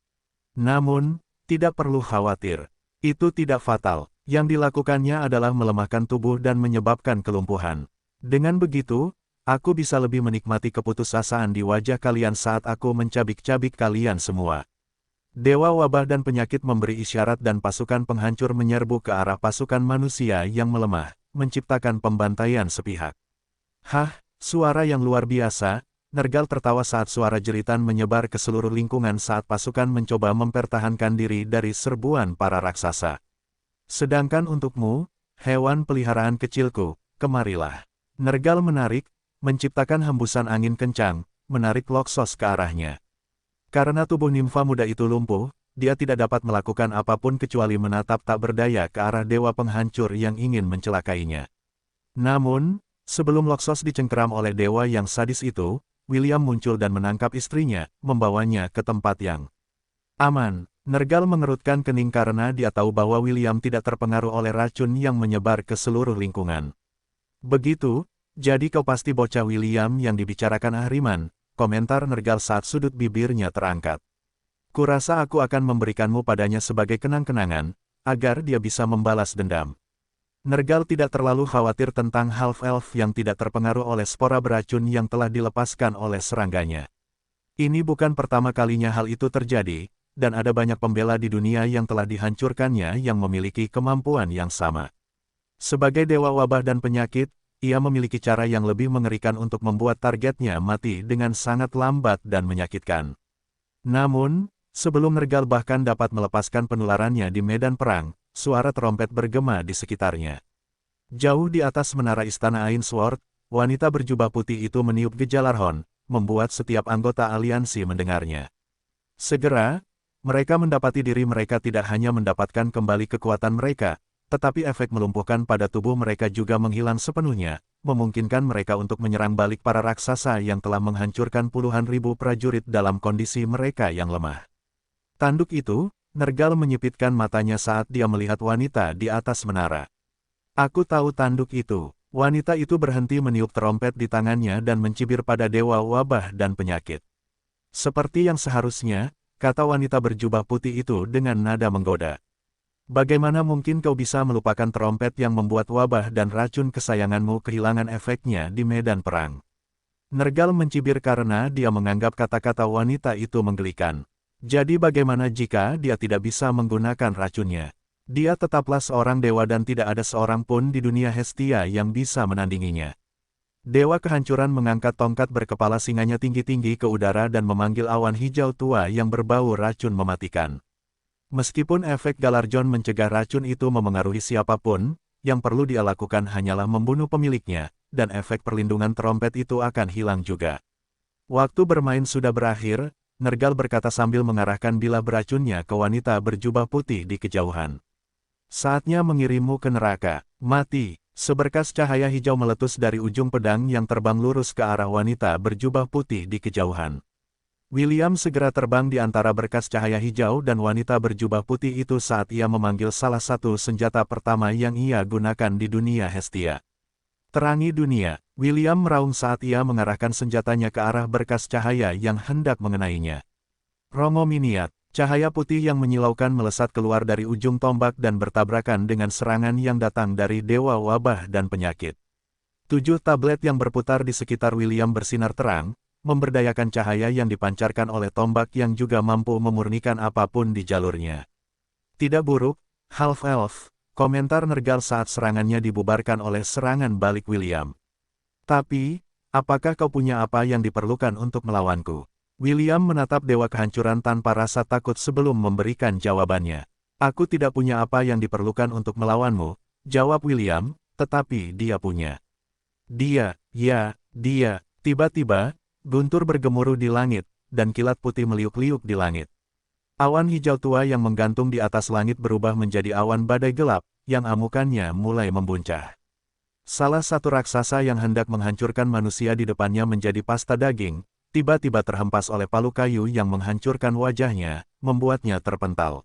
Namun, tidak perlu khawatir. Itu tidak fatal. Yang dilakukannya adalah melemahkan tubuh dan menyebabkan kelumpuhan. Dengan begitu, aku bisa lebih menikmati keputusasaan di wajah kalian saat aku mencabik-cabik kalian semua. Dewa wabah dan penyakit memberi isyarat dan pasukan penghancur menyerbu ke arah pasukan manusia yang melemah, menciptakan pembantaian sepihak. Hah, suara yang luar biasa, Nergal tertawa saat suara jeritan menyebar ke seluruh lingkungan saat pasukan mencoba mempertahankan diri dari serbuan para raksasa. Sedangkan untukmu, hewan peliharaan kecilku, kemarilah. Nergal menarik, menciptakan hembusan angin kencang, menarik Loxos ke arahnya. Karena tubuh nimfa muda itu lumpuh, dia tidak dapat melakukan apapun kecuali menatap tak berdaya ke arah dewa penghancur yang ingin mencelakainya. Namun, sebelum Loxos dicengkeram oleh dewa yang sadis itu, William muncul dan menangkap istrinya, membawanya ke tempat yang aman. Nergal mengerutkan kening karena dia tahu bahwa William tidak terpengaruh oleh racun yang menyebar ke seluruh lingkungan. Begitu, jadi kau pasti bocah William yang dibicarakan Ahriman, komentar Nergal saat sudut bibirnya terangkat. Kurasa aku akan memberikanmu padanya sebagai kenang-kenangan, agar dia bisa membalas dendam. Nergal tidak terlalu khawatir tentang half-elf yang tidak terpengaruh oleh spora beracun yang telah dilepaskan oleh serangganya. Ini bukan pertama kalinya hal itu terjadi, dan ada banyak pembela di dunia yang telah dihancurkannya yang memiliki kemampuan yang sama. Sebagai dewa wabah dan penyakit, ia memiliki cara yang lebih mengerikan untuk membuat targetnya mati dengan sangat lambat dan menyakitkan. Namun, sebelum Nergal bahkan dapat melepaskan penularannya di medan perang, suara trompet bergema di sekitarnya. Jauh di atas menara istana Ainsworth, wanita berjubah putih itu meniup gejalarhorn, membuat setiap anggota aliansi mendengarnya. Segera, mereka mendapati diri mereka tidak hanya mendapatkan kembali kekuatan mereka, tetapi efek melumpuhkan pada tubuh mereka juga menghilang sepenuhnya, memungkinkan mereka untuk menyerang balik para raksasa yang telah menghancurkan puluhan ribu prajurit dalam kondisi mereka yang lemah. Tanduk itu, Nergal menyipitkan matanya saat dia melihat wanita di atas menara. Aku tahu tanduk itu. Wanita itu berhenti meniup trompet di tangannya dan mencibir pada dewa wabah dan penyakit. Seperti yang seharusnya, kata wanita berjubah putih itu dengan nada menggoda. Bagaimana mungkin kau bisa melupakan trompet yang membuat wabah dan racun kesayanganmu kehilangan efeknya di medan perang? Nergal mencibir karena dia menganggap kata-kata wanita itu menggelikan. Jadi bagaimana jika dia tidak bisa menggunakan racunnya? Dia tetaplah seorang dewa dan tidak ada seorang pun di dunia Hestia yang bisa menandinginya. Dewa kehancuran mengangkat tongkat berkepala singanya tinggi-tinggi ke udara dan memanggil awan hijau tua yang berbau racun mematikan. Meskipun efek Galarjon mencegah racun itu memengaruhi siapapun, yang perlu dia lakukan hanyalah membunuh pemiliknya, dan efek perlindungan trompet itu akan hilang juga. Waktu bermain sudah berakhir, Nergal berkata sambil mengarahkan bilah beracunnya ke wanita berjubah putih di kejauhan. Saatnya mengirimmu ke neraka, mati. Seberkas cahaya hijau meletus dari ujung pedang yang terbang lurus ke arah wanita berjubah putih di kejauhan. William segera terbang di antara berkas cahaya hijau dan wanita berjubah putih itu saat ia memanggil salah satu senjata pertama yang ia gunakan di dunia Hestia. Terangi dunia, William meraung saat ia mengarahkan senjatanya ke arah berkas cahaya yang hendak mengenainya. Rongo Miniat. Cahaya putih yang menyilaukan melesat keluar dari ujung tombak dan bertabrakan dengan serangan yang datang dari Dewa Wabah dan Penyakit. 7 tablet yang berputar di sekitar William bersinar terang, memberdayakan cahaya yang dipancarkan oleh tombak yang juga mampu memurnikan apapun di jalurnya. Tidak buruk, Half-Elf, komentar Nergal saat serangannya dibubarkan oleh serangan balik William. Tapi, apakah kau punya apa yang diperlukan untuk melawanku? William menatap Dewa Kehancuran tanpa rasa takut sebelum memberikan jawabannya. Aku tidak punya apa yang diperlukan untuk melawanmu, jawab William, tetapi dia punya. Dia, tiba-tiba, guntur bergemuruh di langit, dan kilat putih meliuk-liuk di langit. Awan hijau tua yang menggantung di atas langit berubah menjadi awan badai gelap, yang amukannya mulai membuncah. Salah satu raksasa yang hendak menghancurkan manusia di depannya menjadi pasta daging, tiba-tiba terhempas oleh palu kayu yang menghancurkan wajahnya, membuatnya terpental.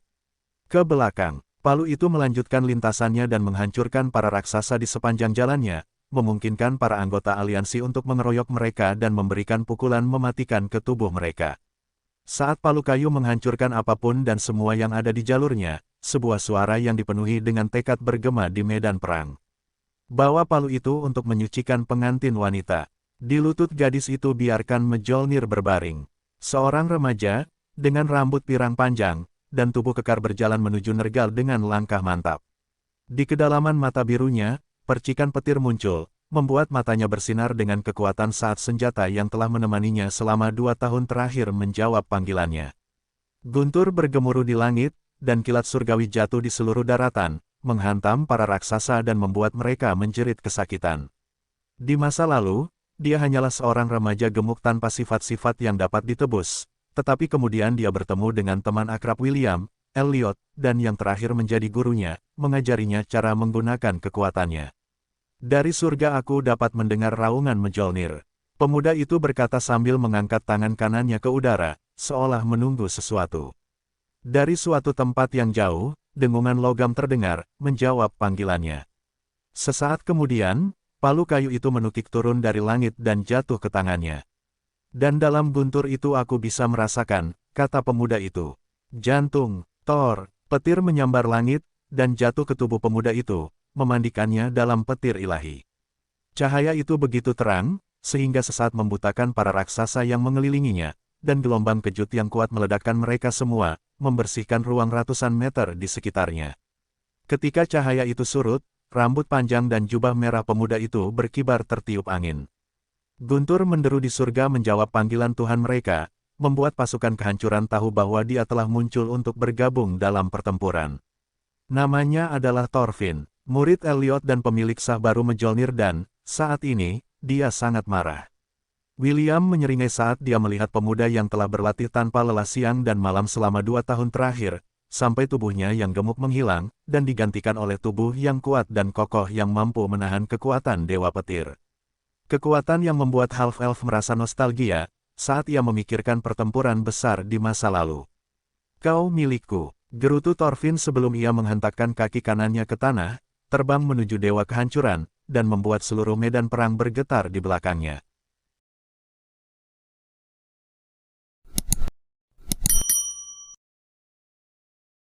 Ke belakang, palu itu melanjutkan lintasannya dan menghancurkan para raksasa di sepanjang jalannya, memungkinkan para anggota aliansi untuk mengeroyok mereka dan memberikan pukulan mematikan ke tubuh mereka. Saat palu kayu menghancurkan apapun dan semua yang ada di jalurnya, sebuah suara yang dipenuhi dengan tekad bergema di medan perang. Bawa palu itu untuk menyucikan pengantin wanita. Di lutut gadis itu biarkan Mjolnir berbaring. Seorang remaja, dengan rambut pirang panjang, dan tubuh kekar berjalan menuju Nergal dengan langkah mantap. Di kedalaman mata birunya, percikan petir muncul, membuat matanya bersinar dengan kekuatan saat senjata yang telah menemaninya selama 2 tahun terakhir menjawab panggilannya. Guntur bergemuruh di langit, dan kilat surgawi jatuh di seluruh daratan, menghantam para raksasa dan membuat mereka menjerit kesakitan. Di masa lalu, dia hanyalah seorang remaja gemuk tanpa sifat-sifat yang dapat ditebus, tetapi kemudian dia bertemu dengan teman akrab William, Elliot, dan yang terakhir menjadi gurunya, mengajarinya cara menggunakan kekuatannya. Dari surga aku dapat mendengar raungan Mjolnir. Pemuda itu berkata sambil mengangkat tangan kanannya ke udara, seolah menunggu sesuatu. Dari suatu tempat yang jauh, dengungan logam terdengar, menjawab panggilannya. Sesaat kemudian, palu kayu itu menukik turun dari langit dan jatuh ke tangannya. Dan dalam guntur itu aku bisa merasakan, kata pemuda itu. Jantung, Thor, petir menyambar langit, dan jatuh ke tubuh pemuda itu, memandikannya dalam petir ilahi. Cahaya itu begitu terang, sehingga sesaat membutakan para raksasa yang mengelilinginya, dan gelombang kejut yang kuat meledakkan mereka semua, membersihkan ruang ratusan meter di sekitarnya. Ketika cahaya itu surut, rambut panjang dan jubah merah pemuda itu berkibar tertiup angin. Guntur menderu di surga menjawab panggilan Tuhan mereka, membuat pasukan kehancuran tahu bahwa dia telah muncul untuk bergabung dalam pertempuran. Namanya adalah Thorfinn, murid Elliot dan pemilik sah baru Mjolnir dan, saat ini, dia sangat marah. William menyeringai saat dia melihat pemuda yang telah berlatih tanpa lelah siang dan malam selama 2 tahun terakhir, sampai tubuhnya yang gemuk menghilang, dan digantikan oleh tubuh yang kuat dan kokoh yang mampu menahan kekuatan Dewa Petir. Kekuatan yang membuat Half-Elf merasa nostalgia, saat ia memikirkan pertempuran besar di masa lalu. Kau milikku, gerutu Thorfinn sebelum ia menghentakkan kaki kanannya ke tanah, terbang menuju Dewa Kehancuran, dan membuat seluruh medan perang bergetar di belakangnya.